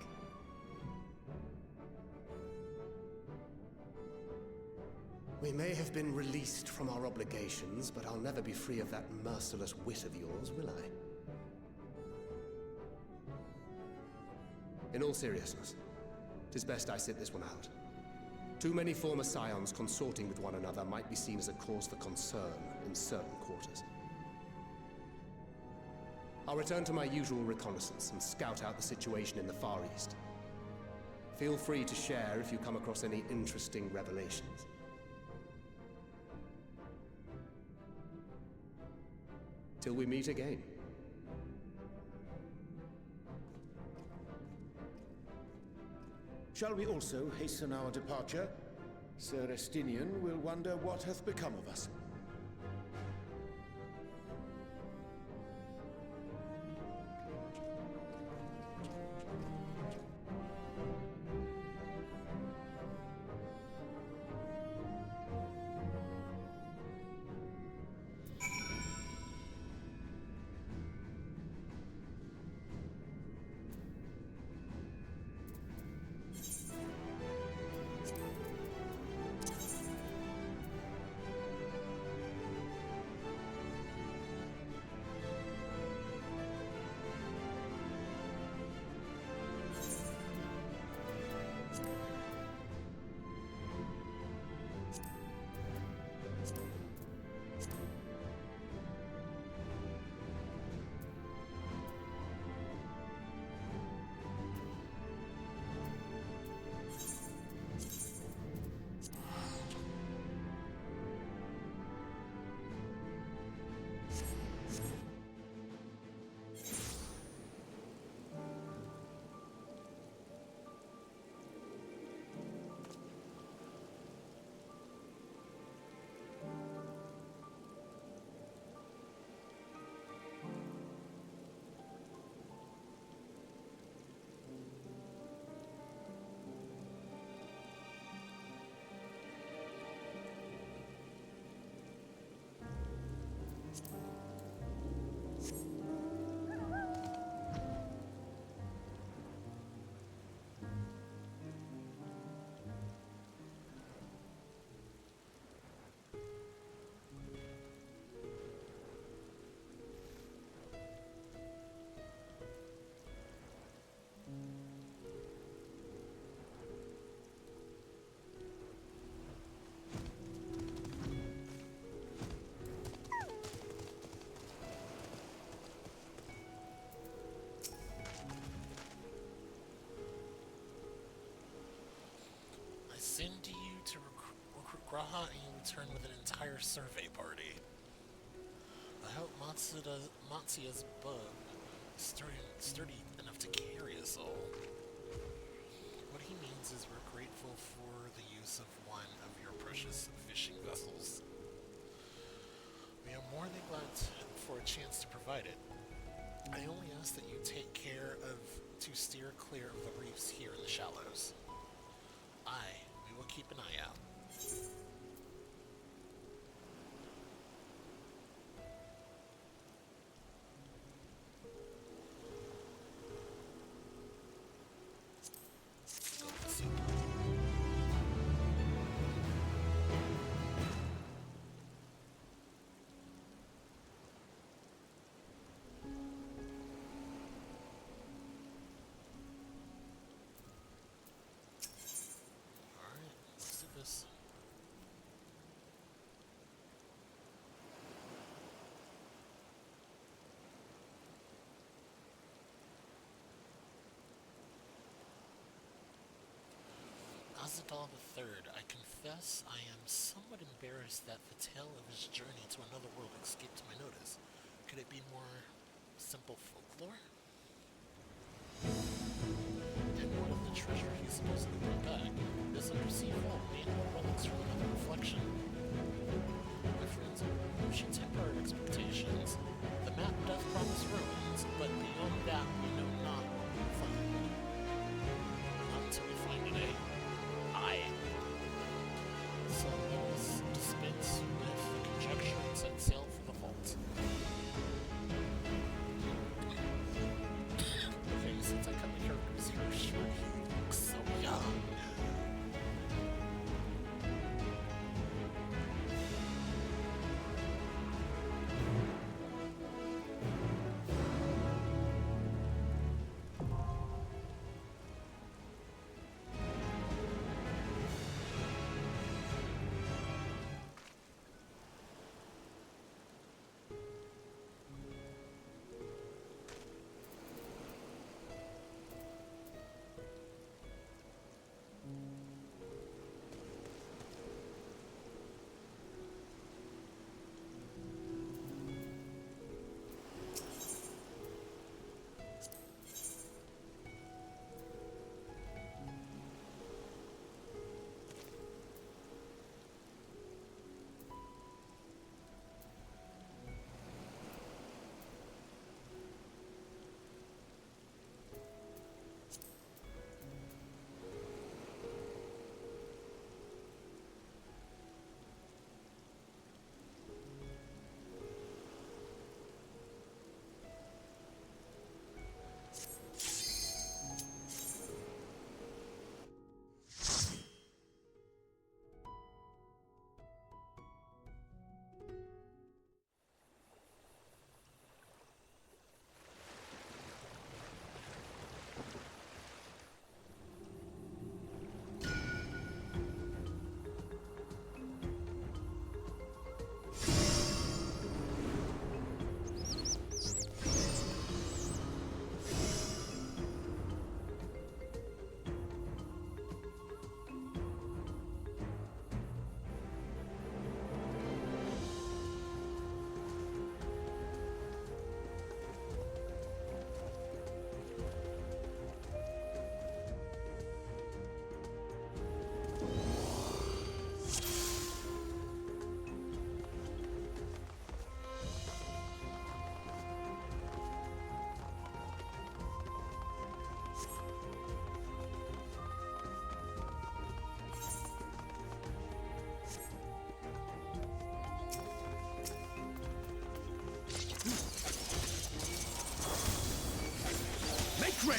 We may have been released from our obligations, but I'll never be free of that merciless wit of yours, will I? In all seriousness, 'tis best I sit this one out. Too many former scions consorting with one another might be seen as a cause for concern in certain quarters. I'll return to my usual reconnaissance and scout out the situation in the Far East. Feel free to share if you come across any interesting revelations. Till we meet again. Shall we also hasten our departure? Sir Estinian will wonder what hath become of us. Send you to recruit Graha, and you return with an entire survey party. I hope Matsuya's bug is sturdy enough to carry us all. What he means is we're grateful for the use of one of your precious fishing vessels. We are more than glad for a chance to provide it. I only ask that you take care to steer clear of the reefs here in the shallows. We will keep an eye out. Go to soup. This. Azadal III, I confess I am somewhat embarrassed that the tale of his journey to another world escaped my notice. Could it be more simple folklore? And what of the treasure he supposedly brought back? This undersea vault may hold relics from another reflection. My friends, we should temper our expectations. The map does promise ruins, but beyond that we know not what we will find. Not until we find it, eh? Aye. So let us dispense with the conjecture and set sail for the vault. Okay, since I cut my character's hair short, he looks so young.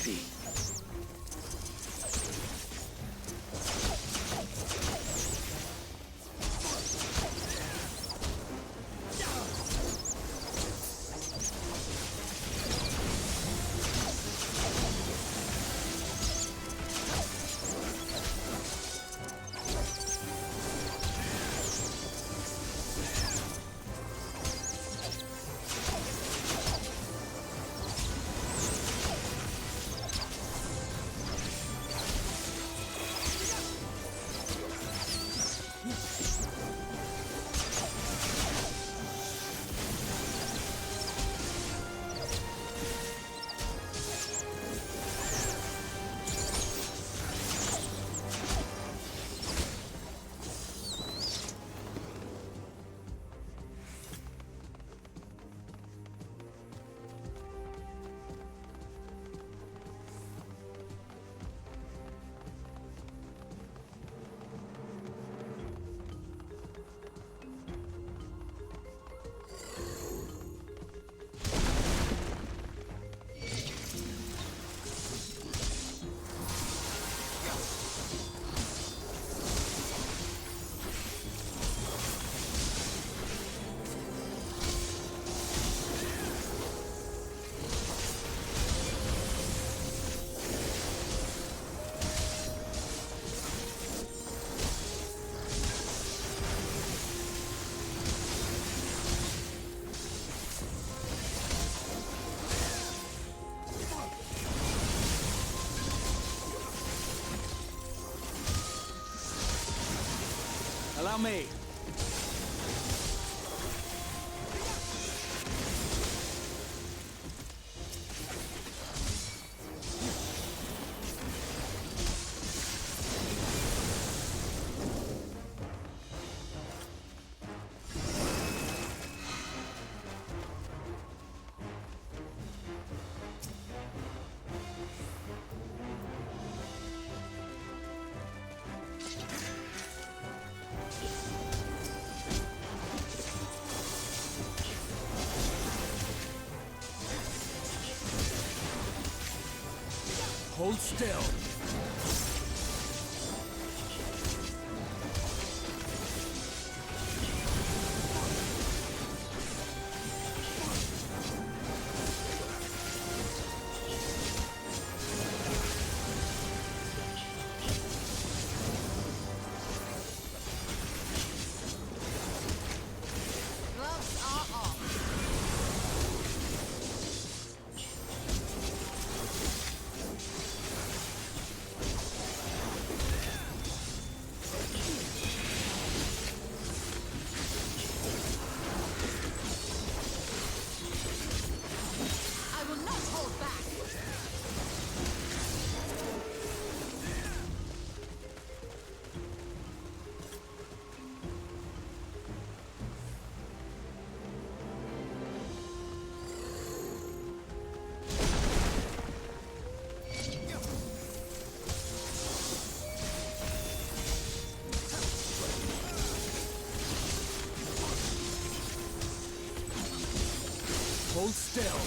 ready. Allow me. Hold still. Gloves are off. I will not hold back. Hold still.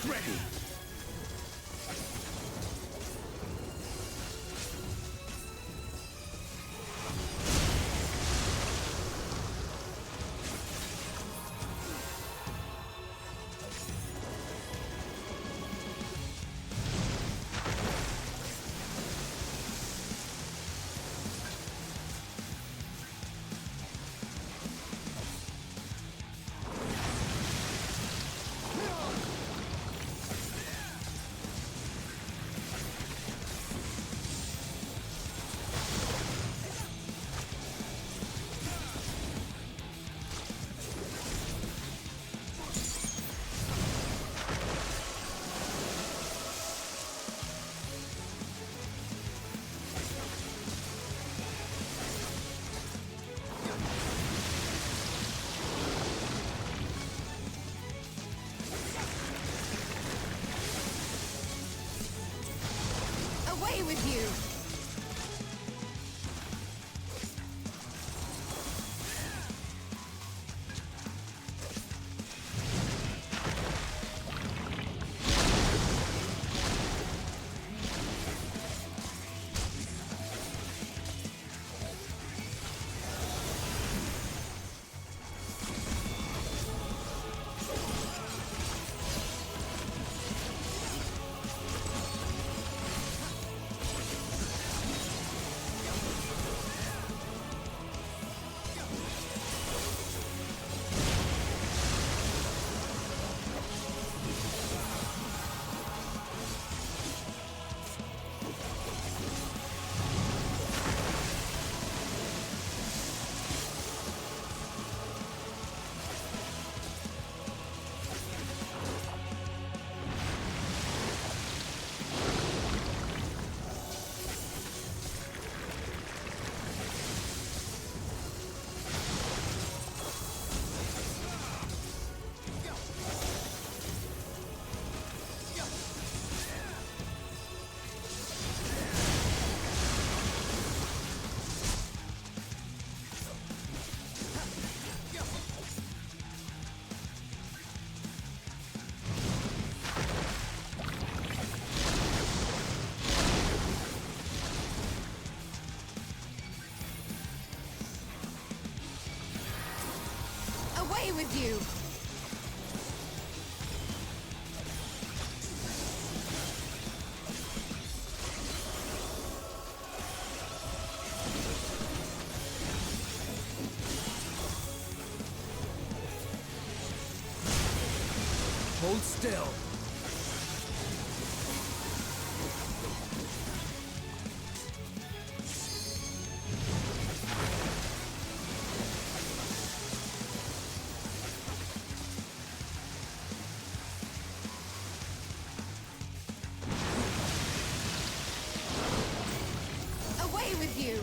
Ready. Away with you! Away with you! Hold still. Away with you!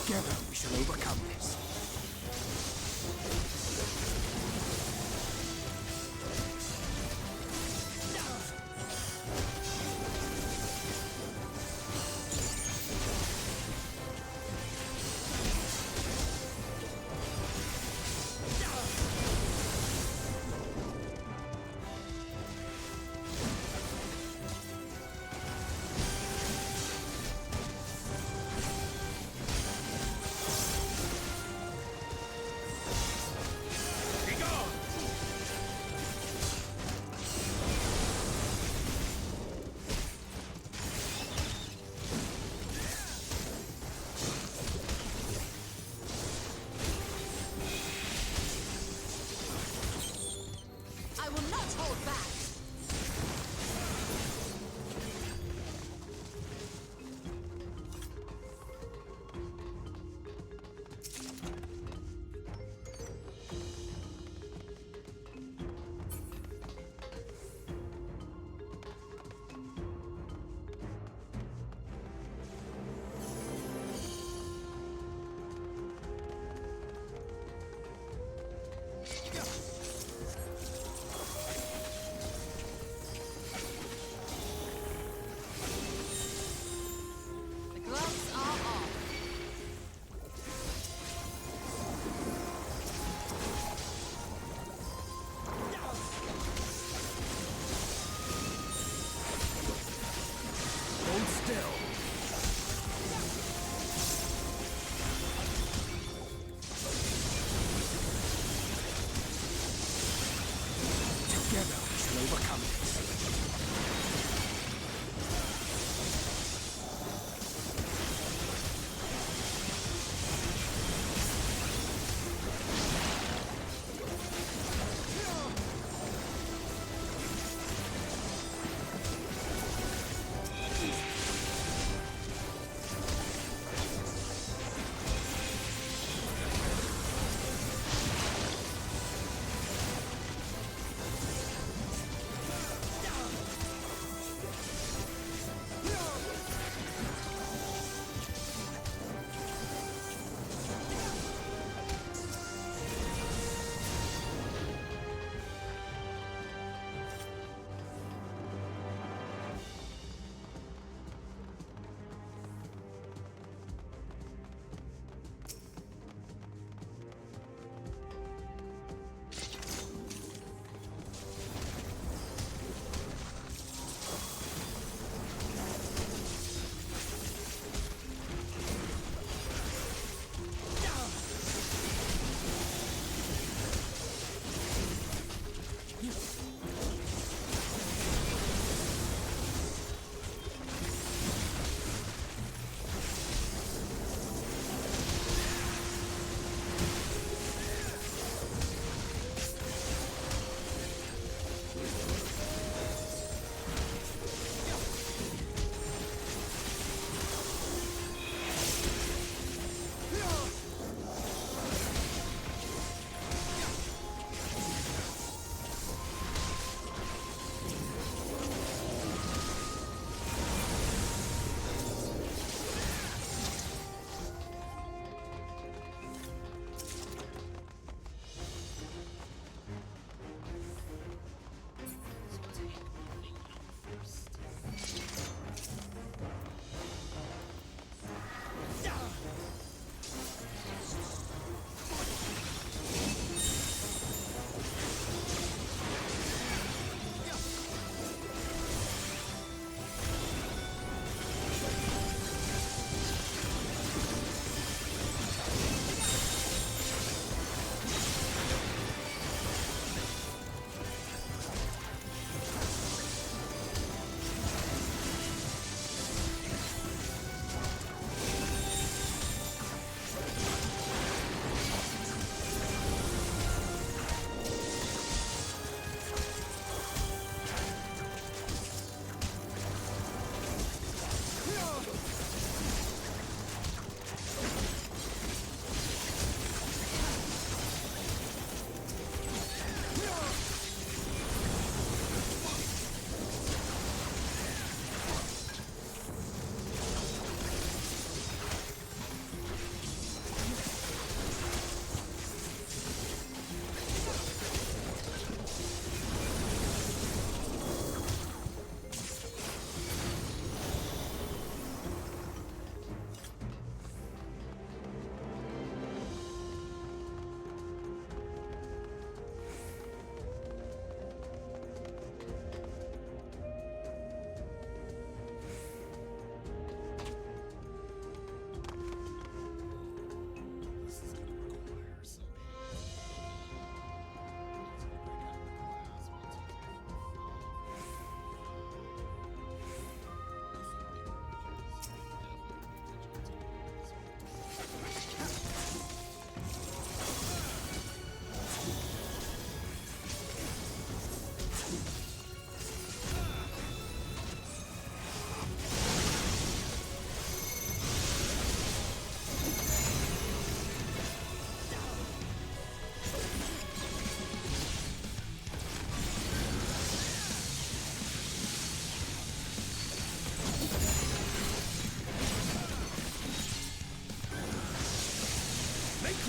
Together we shall overcome this.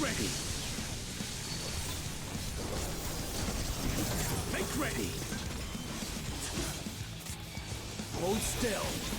ready! Make ready! Hold still!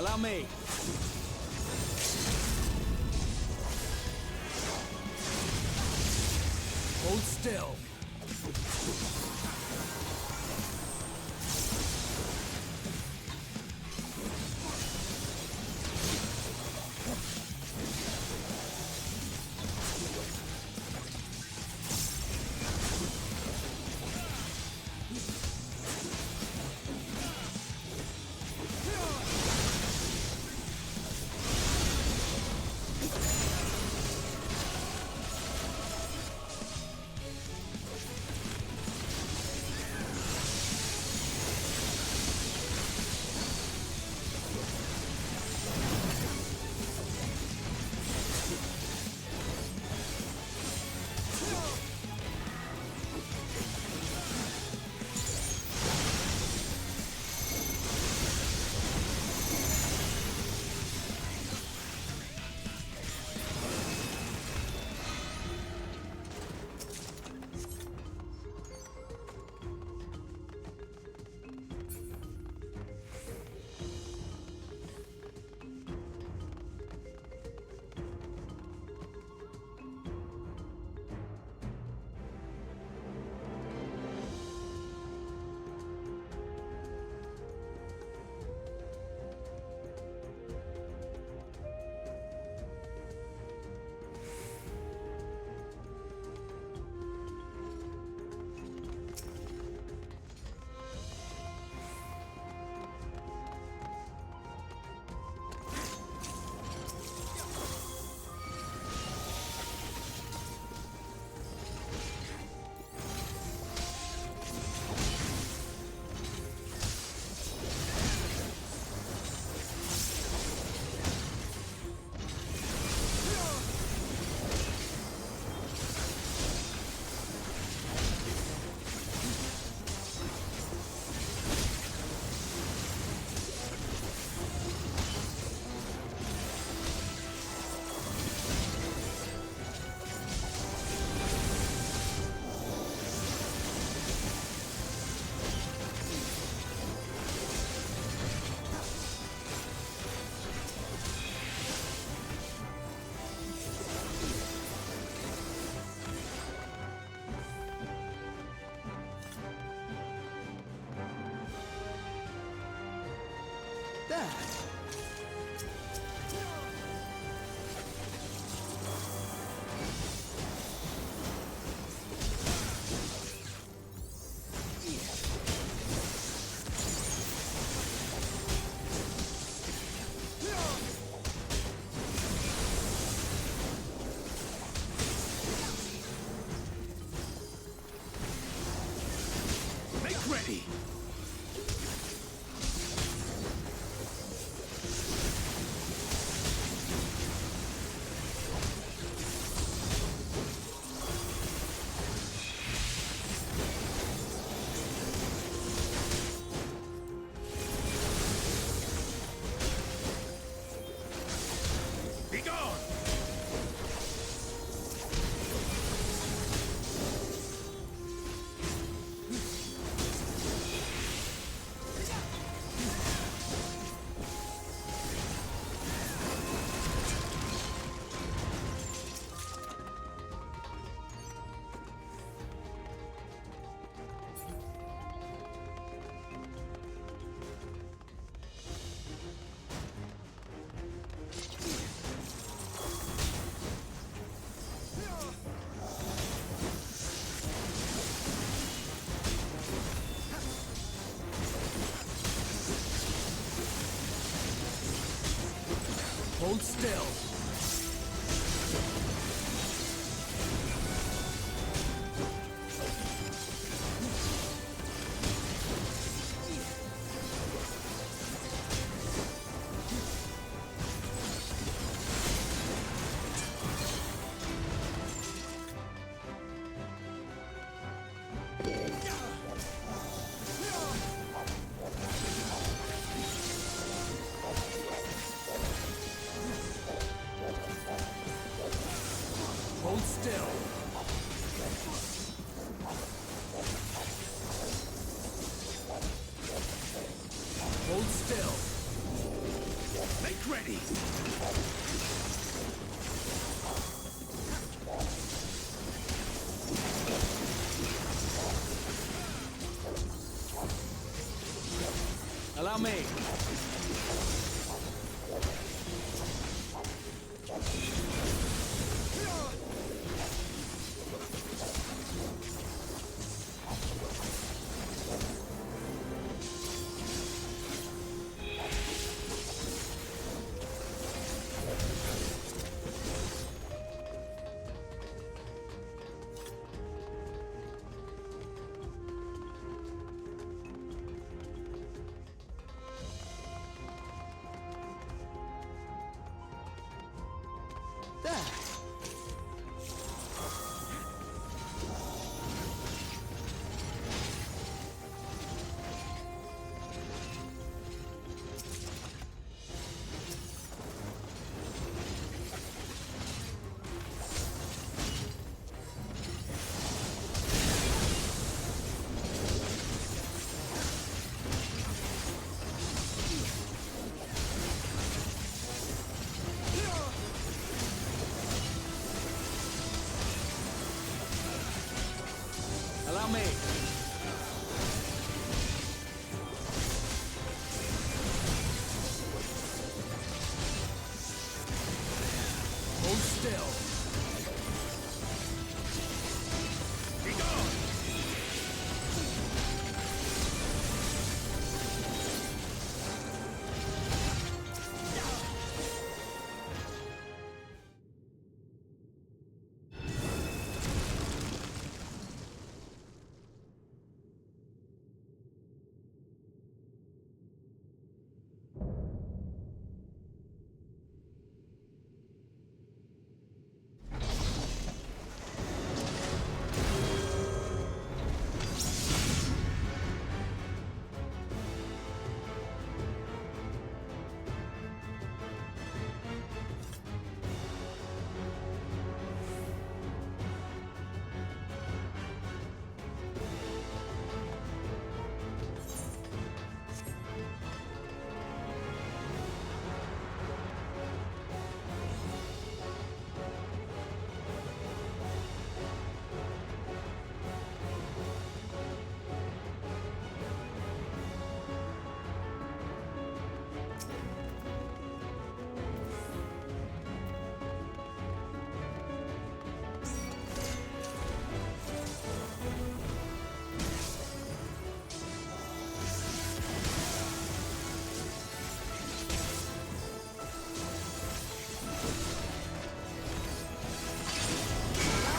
Allow me. Hold still. There. Make ready! Be gone! Hold still. Hold still. Hold still. ready. Allow me. There. Allow me. Hold still. Be gone!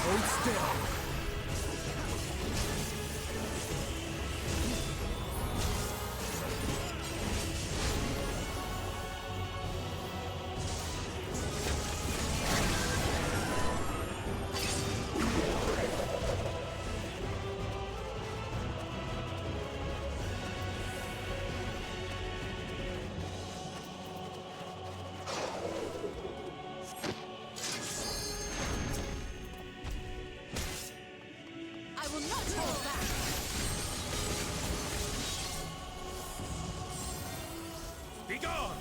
Hold still. I will not hold back. Be gone!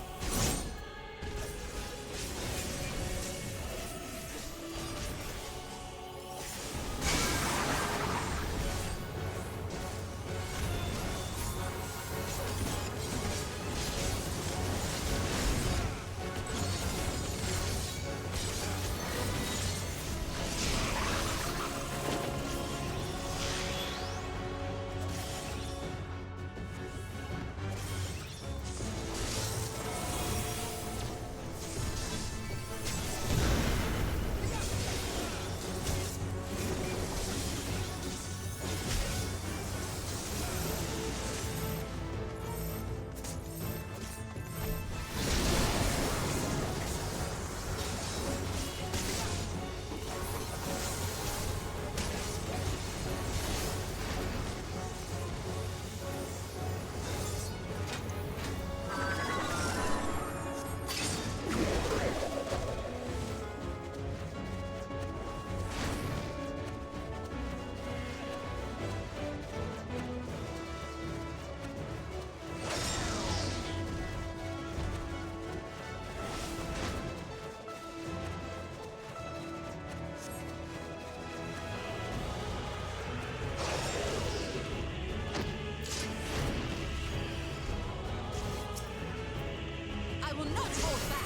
Hold back!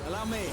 Allow me.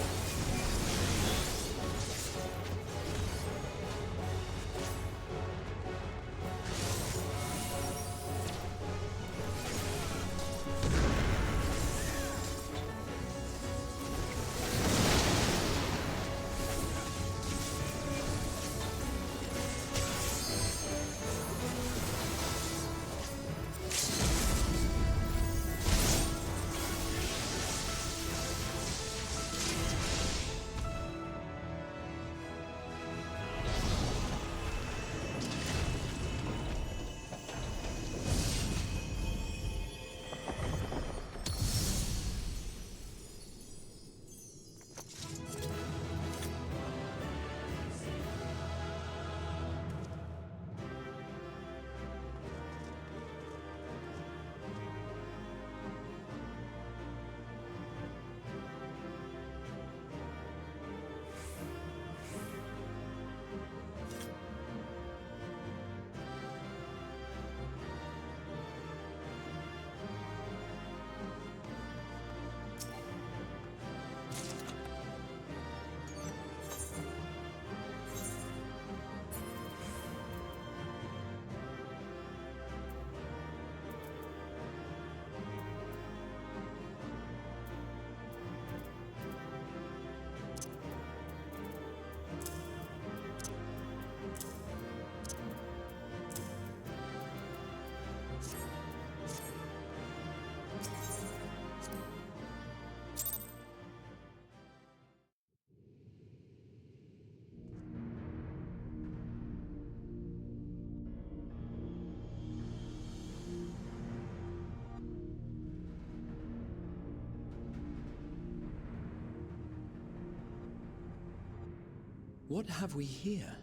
What have we here?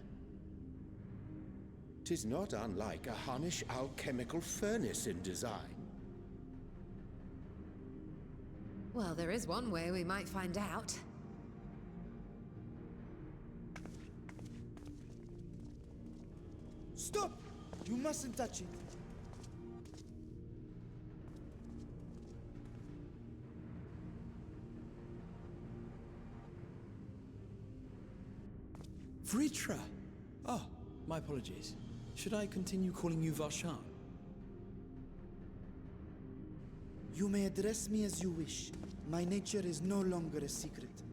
'Tis not unlike a Hunnish alchemical furnace in design. Well, there is one way we might find out. Stop! You mustn't touch it. Vritra! Oh, my apologies. Should I continue calling you Varshan? You may address me as you wish. My nature is no longer a secret.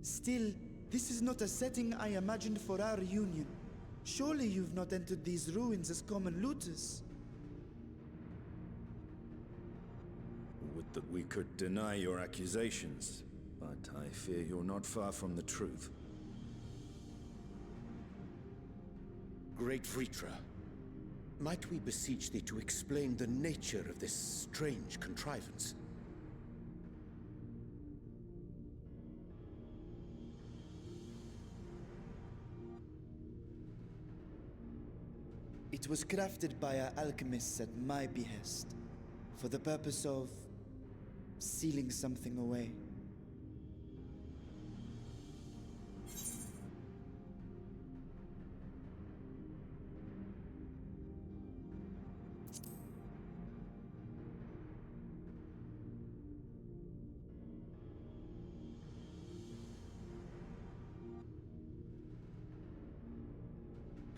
Still, this is not a setting I imagined for our union. Surely you've not entered these ruins as common looters. Would that we could deny your accusations, but I fear you're not far from the truth. Great Vritra, might we beseech thee to explain the nature of this strange contrivance? It was crafted by our alchemists at my behest, for the purpose of sealing something away.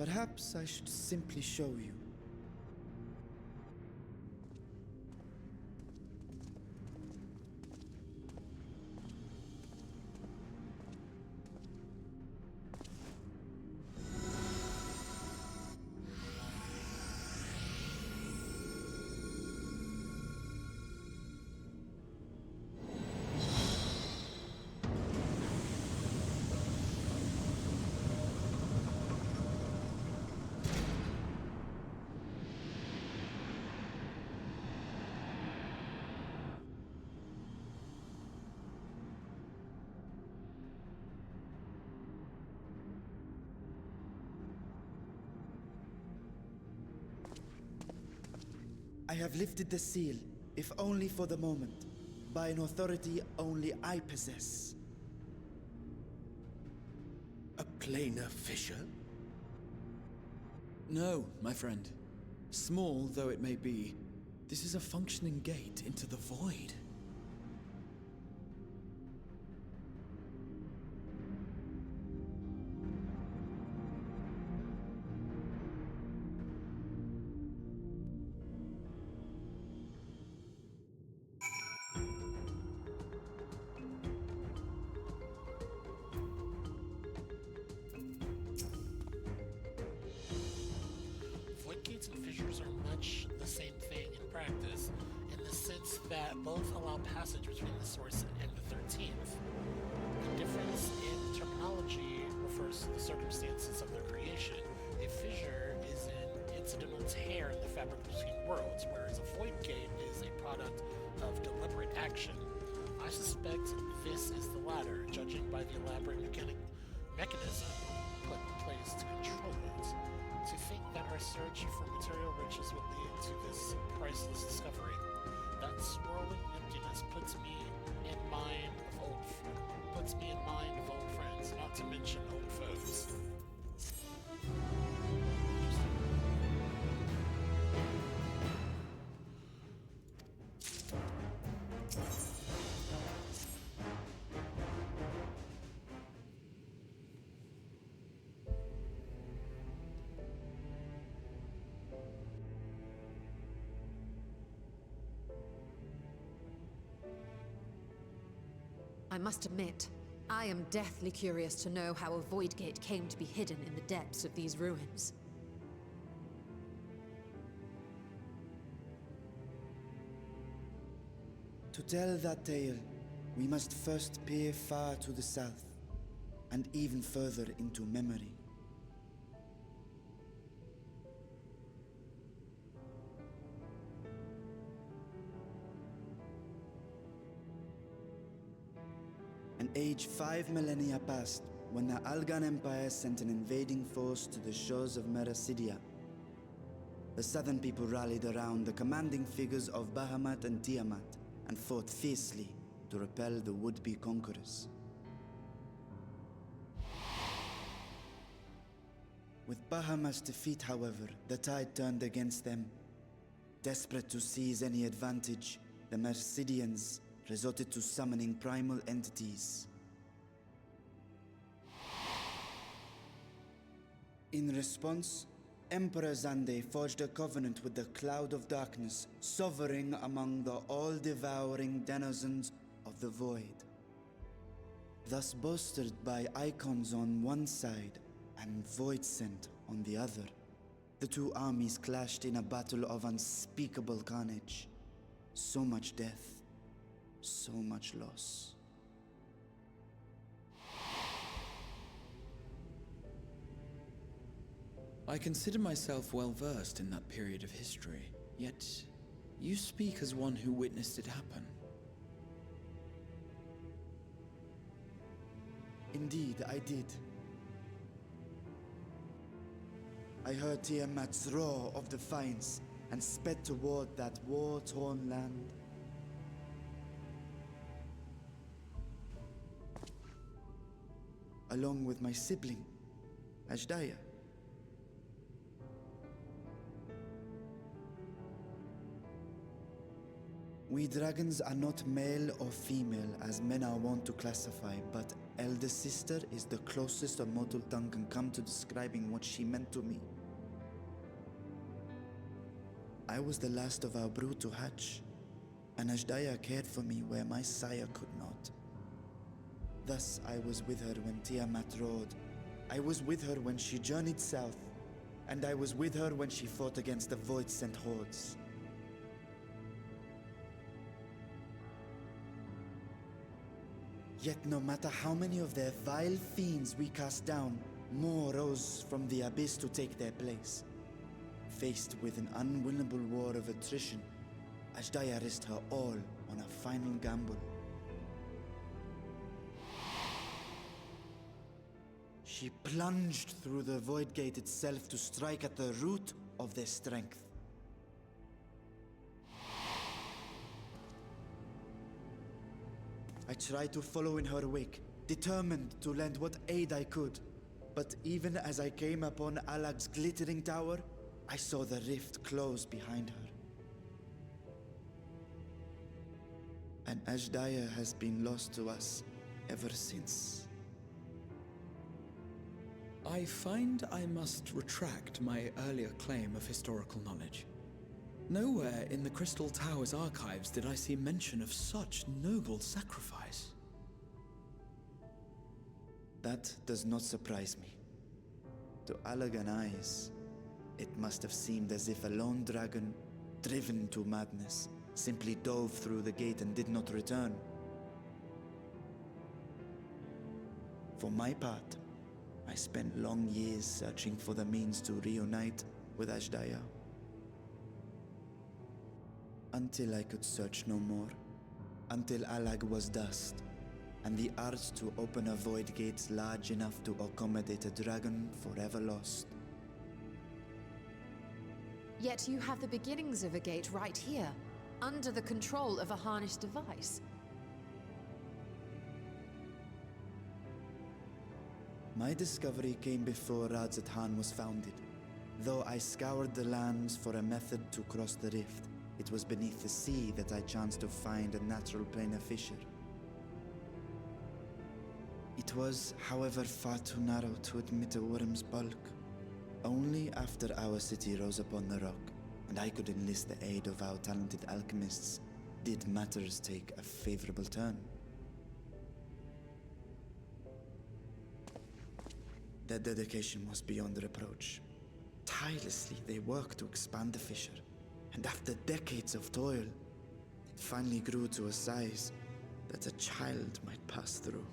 Perhaps I should simply show you. I have lifted the seal, if only for the moment, by an authority only I possess. A planar fissure? No, my friend. Small though it may be, this is a functioning gate into the void. Void gates and fissures are much the same thing in practice, in the sense that both allow passage between the source and the 13th. The difference in terminology refers to the circumstances of their creation. A fissure is an incidental tear in the fabric between worlds, whereas a void gate is a product of deliberate action. I suspect this is the latter, judging by the elaborate mechanism put in place to control it. To think that our search for material riches will lead to this priceless discovery. That swirling emptiness puts me in mind of old friends, not to mention old foes. I must admit, I am deathly curious to know how a void gate came to be hidden in the depths of these ruins. To tell that tale, we must first peer far to the south, and even further into memory. An age 5 millennia passed when the Algan Empire sent an invading force to the shores of Mericidia. The southern people rallied around the commanding figures of Bahamut and Tiamat and fought fiercely to repel the would-be conquerors. With Bahamut's defeat, however, the tide turned against them. Desperate to seize any advantage, the Mercidians resorted to summoning primal entities. In response, Emperor Zande forged a covenant with the Cloud of Darkness, sovereign among the all-devouring denizens of the Void. Thus bolstered by icons on one side and Void Scent on the other, the two armies clashed in a battle of unspeakable carnage. So much death, so much loss. I consider myself well versed in that period of history, yet you speak as one who witnessed it happen. Indeed, I did. I heard Tiamat's roar of defiance and sped toward that war-torn land. Along with my sibling, Ajdaya. We dragons are not male or female as men are wont to classify, but elder sister is the closest a mortal tongue can come to describing what she meant to me. I was the last of our brood to hatch, and Ashdaya cared for me where my sire could not. Thus, I was with her when Tiamat roared. I was with her when she journeyed south, and I was with her when she fought against the Void-sent hordes. Yet no matter how many of their vile fiends we cast down, more rose from the abyss to take their place. Faced with an unwinnable war of attrition, Ashdaya risked her all on a final gamble. She plunged through the Void Gate itself to strike at the root of their strength. I tried to follow in her wake, determined to lend what aid I could. But even as I came upon Alag's glittering tower, I saw the rift close behind her. And Ashdaya has been lost to us ever since. I find I must retract my earlier claim of historical knowledge. Nowhere in the Crystal Tower's archives did I see mention of such noble sacrifice. That does not surprise me. To Allagan eyes, it must have seemed as if a lone dragon, driven to madness, simply dove through the gate and did not return. For my part, I spent long years searching for the means to reunite with Ashdaya. Until I could search no more. Until Alag was dust, and the art to open a void gate large enough to accommodate a dragon forever lost. Yet you have the beginnings of a gate right here, under the control of a harnessed device. My discovery came before Radzat was founded. Though I scoured the lands for a method to cross the rift, it was beneath the sea that I chanced to find a natural planar fissure. It was, however, far too narrow to admit a worm's bulk. Only after our city rose upon the rock, and I could enlist the aid of our talented alchemists, did matters take a favorable turn. Their dedication was beyond reproach. Tirelessly, they worked to expand the fissure, and after decades of toil, it finally grew to a size that a child might pass through.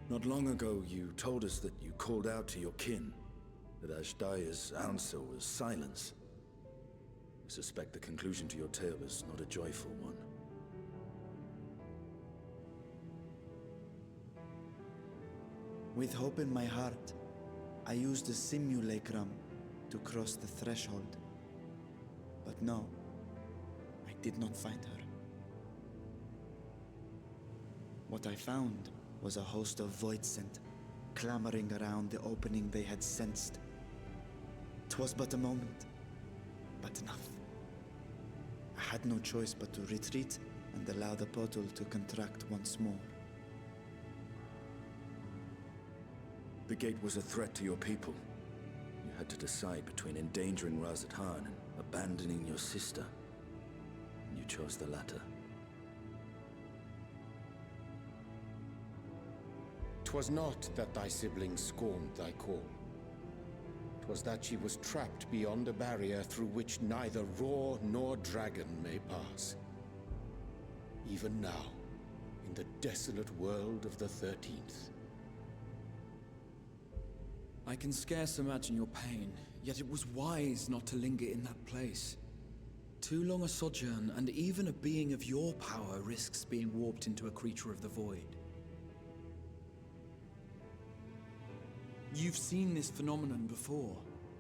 Not long ago, you told us that you called out to your kin, that Ashdaya's answer was silence. I suspect the conclusion to your tale is not a joyful one. With hope in my heart, I used the simulacrum to cross the threshold. But no, I did not find her. What I found was a host of Void-sent, clamoring around the opening they had sensed. 'Twas but a moment, but enough. I had no choice but to retreat and allow the portal to contract once more. The gate was a threat to your people. You had to decide between endangering Razathan and abandoning your sister. You chose the latter. 'Twas not that thy siblings scorned thy call. 'Twas that she was trapped beyond a barrier through which neither roar nor dragon may pass. Even now, in the desolate world of the 13th. I can scarce imagine your pain, yet it was wise not to linger in that place. Too long a sojourn, and even a being of your power risks being warped into a creature of the void. You've seen this phenomenon before,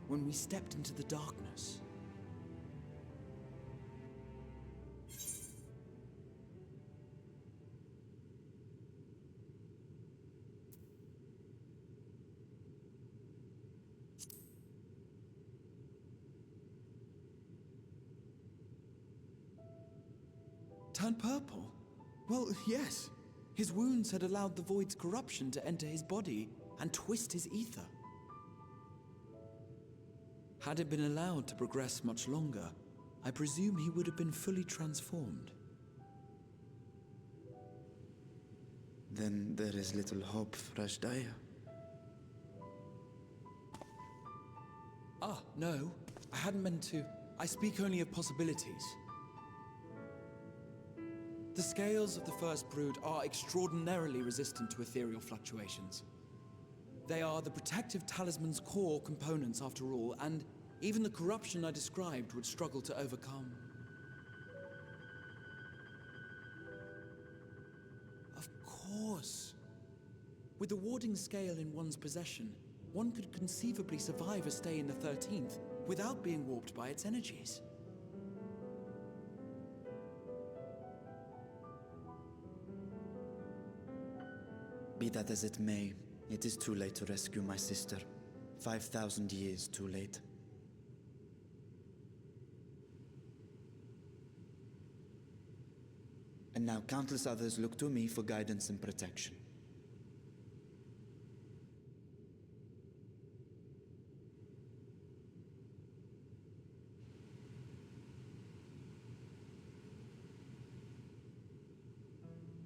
when we stepped into the darkness. Turned purple? Well, yes. His wounds had allowed the void's corruption to enter his body and twist his ether. Had it been allowed to progress much longer, I presume he would have been fully transformed. Then there is little hope for Ashdaya. Ah, no. I hadn't meant to. I speak only of possibilities. The scales of the First Brood are extraordinarily resistant to ethereal fluctuations. They are the protective talisman's core components after all, and even the corruption I described would struggle to overcome. Of course. With the warding scale in one's possession, one could conceivably survive a stay in the 13th without being warped by its energies. Be that as it may, it is too late to rescue my sister. 5,000 years too late. And now countless others look to me for guidance and protection.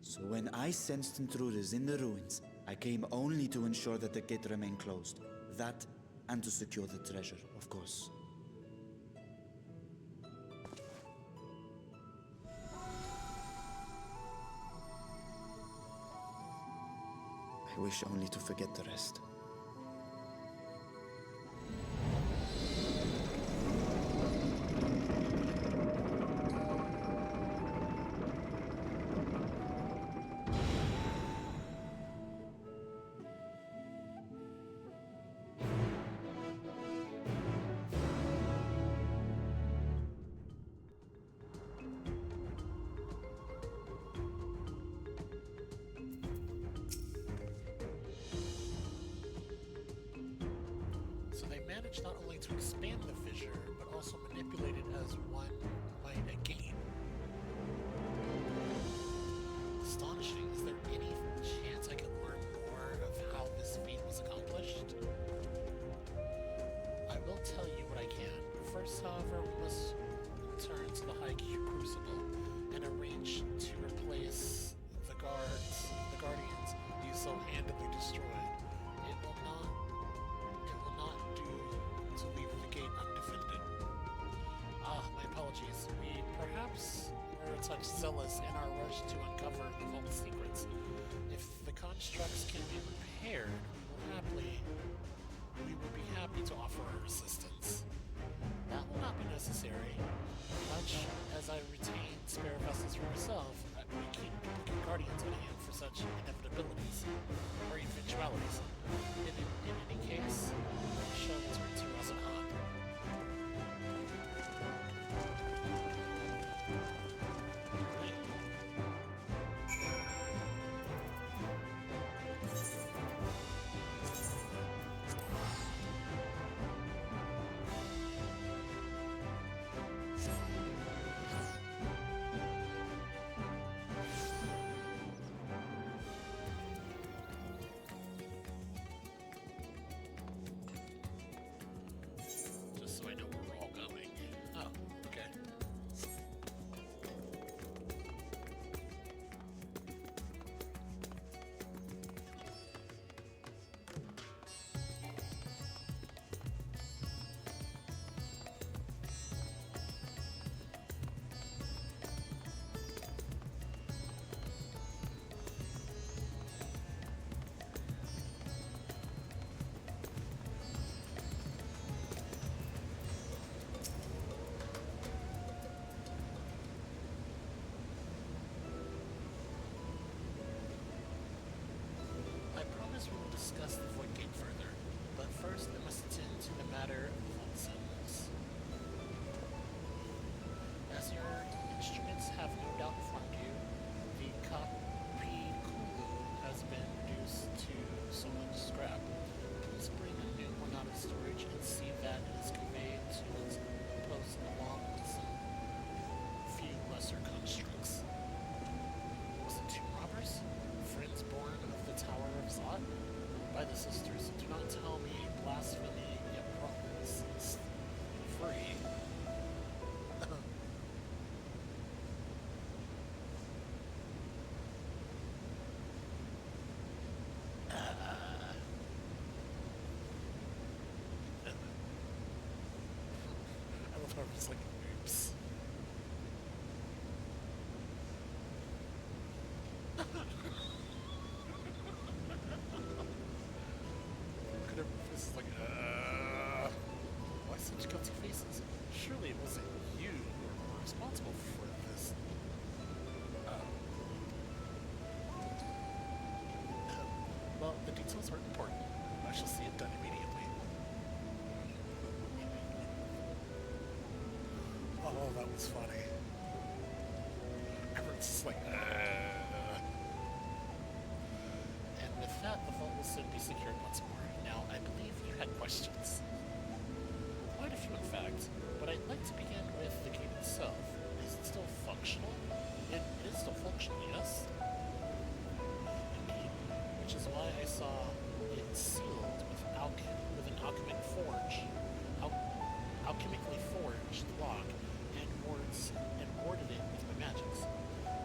So when I sensed intruders in the ruins, I came only to ensure that the gate remained closed. That, and to secure the treasure, of course. I wish only to forget the rest. So they managed not only to expand the fissure, but also manipulate it as one might a game. Astonishing. Is there any chance I can learn more of how this feat was accomplished? I will tell you what I can. First, however, we must return to the High Crucible and arrange to replace the guardians you so handily destroyed. It will not do to leave the gate undefended. Ah, my apologies. We perhaps were a touch zealous in our rush to uncover the vault's secrets. If the constructs can be repaired, we would be happy to offer our assistance. That will not be necessary. Much as I retain spare vessels for myself, we keep guardians on hand for such inevitabilities or eventualities. In any case, we shall return to Razahan. Just so I know where we're all going. Oh, okay. I promise we will discuss the Void Gate further, but first I must attend to the matter of the vault symbols. As your instruments have no doubt informed you, the copied Kulu has been reduced to so much scrap. Please bring a new one out of storage and see that it is conveyed to its post along with some few lesser constructs. It's like, oops. Look at every face, it's like, why such guilty faces? Surely it wasn't you who were responsible for this. Well, the details aren't important. I shall see it done immediately. Oh, that was funny. Everyone's just like, And with that, the vault will soon be secured once more. Now, I believe you had questions. Quite a few, in fact. But I'd like to begin with the gate itself. Is it still functional? It is still functional, yes? Indeed. Which is why I saw it sealed with an alchemically forged lock and warded it with my magics.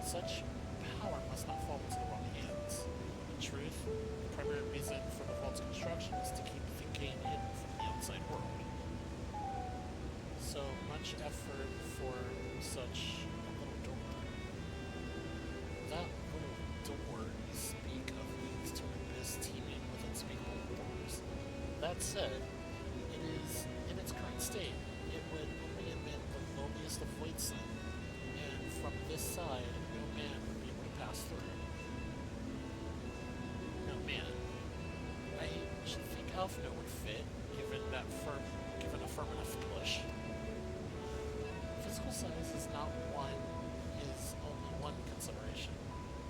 Such power must not fall into the wrong hands. In truth, the primary reason for the vault's construction is to keep the gate hidden from the outside world. So much effort for such a little door. That little door you speak of leads to an abyss teeming with unspeakable horrors. That said, it is in its current state. It would only emit the lowliest of void sun, and from this side, no man would be able to pass through. No man. I should think Alphino would fit, given a firm enough push. Physical size is only one consideration.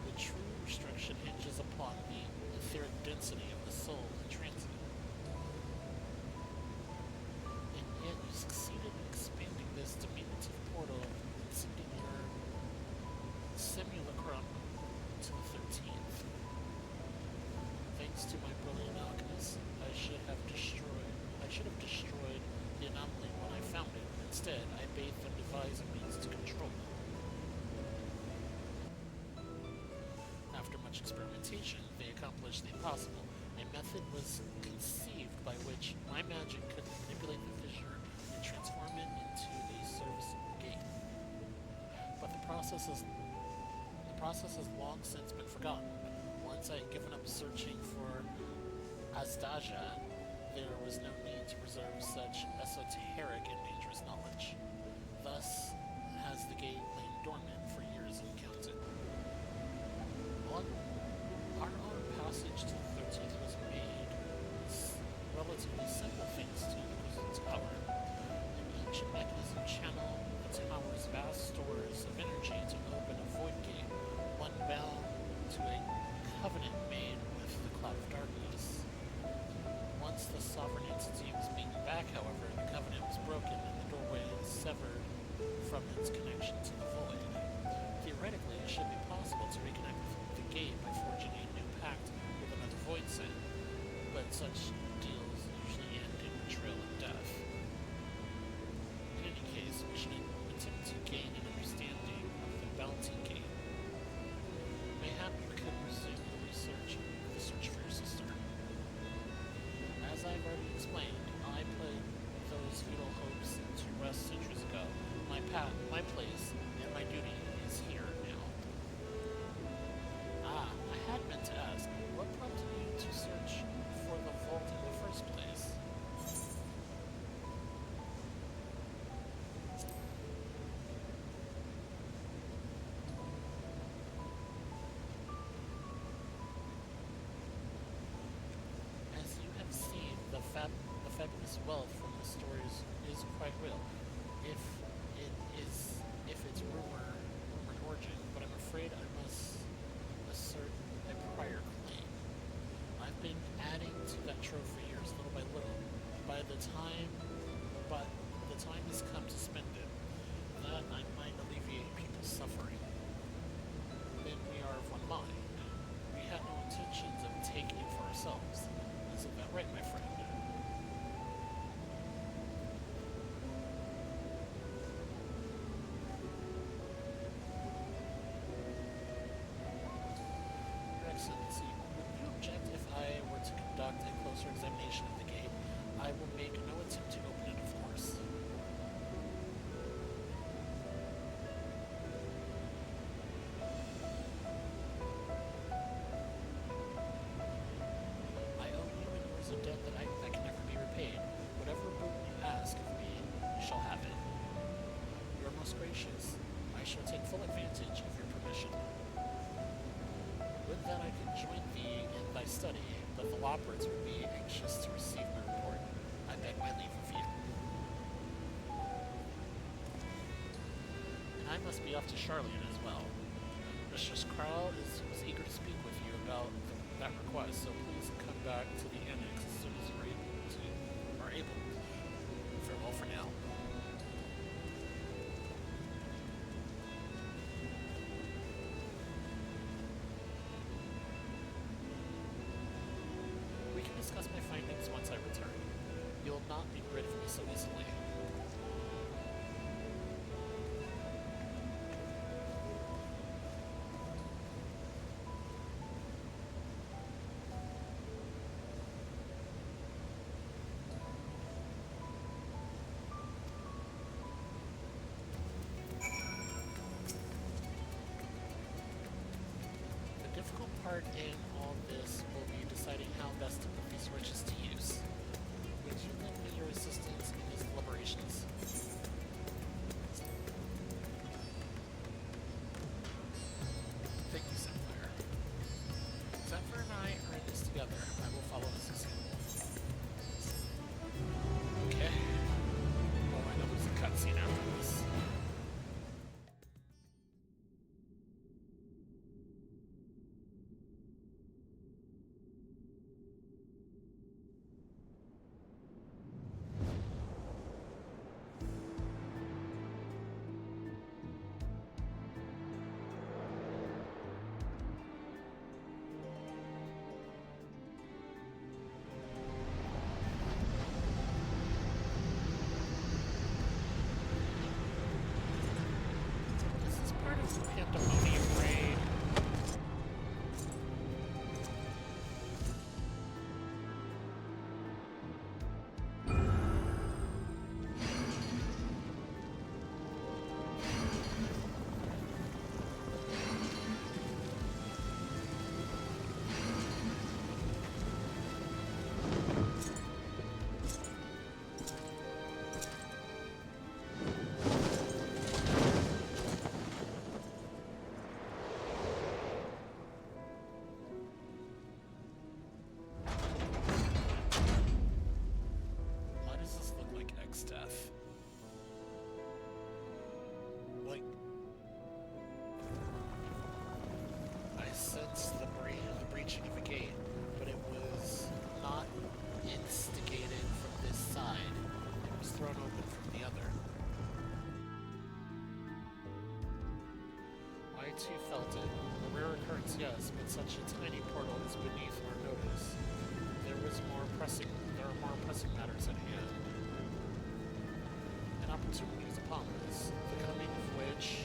The true restriction hinges upon the etheric density of the soul in transit. And yet you succeeded in expanding this diminutive portal and sending your simulacrum to the 13th. Thanks to my brilliant alchemist, I should have destroyed the anomaly when I found it. Instead, I bade them devise a means to control it. After much experimentation, they accomplished the impossible. A method was conceived by which my magic could manipulate the fissure and transform it into a serviceable gate. But the process has long since been forgotten. Once I had given up searching for Azdaja, there was no need to preserve such esoteric and dangerous knowledge. Thus has the gate lain dormant for years uncounted. Our own passage to the 13th was made relatively simple thanks to the Quizion's power. An ancient mechanism channeled the tower's vast stores of energy to open a void gate, one bound to a covenant made with the Cloud of Darkness. Once the sovereign entity was beaten back, however, the covenant was broken and the doorway severed from its connection to the void. Theoretically, it should be possible to reconnect the gate by forging a new pact with another void saint, but such deals usually end in betrayal and death. In any case, we should attempt to gain an understanding of the bounty gate. Mayhap you could resume the search for your sister. As I've already explained, I put those futile hopes to rest centuries ago. My place, and my duty is here now. I had meant to ask, what prompted you to search for the vault in the first place? As you have seen, the fabulous wealth from the stories is quite real. If it's rumored origin, but I'm afraid I must assert a prior claim. I've been adding to that trove for years, little by little. But the time has come to spend it. That I might alleviate people's suffering. Then we are of one mind. We had no intentions of taking it for ourselves. Isn't that right, my friend? Your Excellency, would you object if I were to conduct a closer examination of the gate? I will make no attempt to open it, of course. study, but the Loporeds would be anxious to receive my report. I beg my leave of you. And I must be off to Charlian as well. Mistress Krell was eager to speak with you about that request, so please come back to the annex as soon as you're able. Farewell for now. We can discuss my findings once I return. You'll not be rid of me so easily. The difficult part in all this will be deciding how best to put these riches to use. Would you lend me your assistance in these deliberations? Thank you, Sapphire. Sapphire and I are in this together. I will follow his example. Okay. Oh, I know there's a cutscene after this. This is part of the Pandemonium raid. Why does this look like X-Death? Like, I sensed the breaching of a gate, but it was not instigated from this side. It was thrown open from the other. I too felt it. A rare occurrence, yes, but such a tiny portal is beneath our notice. There are more pressing matters at hand. An opportunity is upon us, the coming of which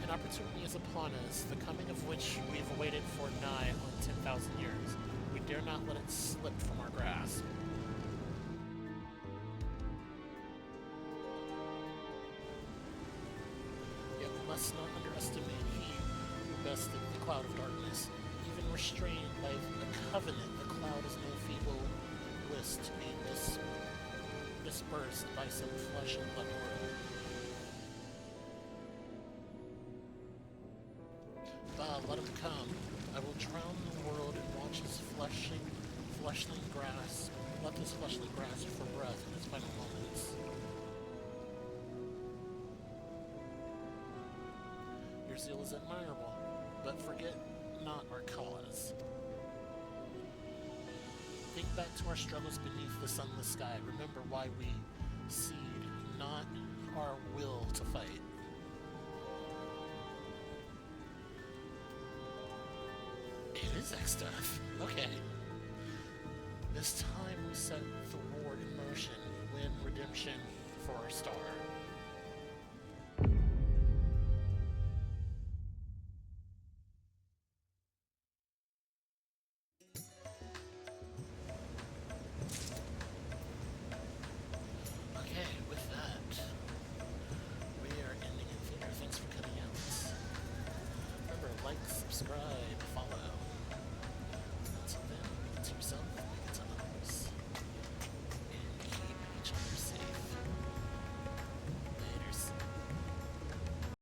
an opportunity is upon us, the coming of which we have awaited for nigh on 10,000 years. We dare not let it slip from our grasp. Yet we must not underestimate he who bested the cloud of darkness. Even restrained by a covenant, the cloud is no feeble bliss to be dispersed by some flesh and blood world. Let him come. I will drown the world and watch his fleshly grasp. Let this fleshly grasp for breath in his final moments. Your zeal is admirable, but forget not our cause. Think back to our struggles beneath the sunless sky. Remember why we cede not our will to fight. It is X-Death. Okay. This time we set the war in motion, win redemption for our star. Okay, with that, subscribe, follow. Until then, be good to yourself.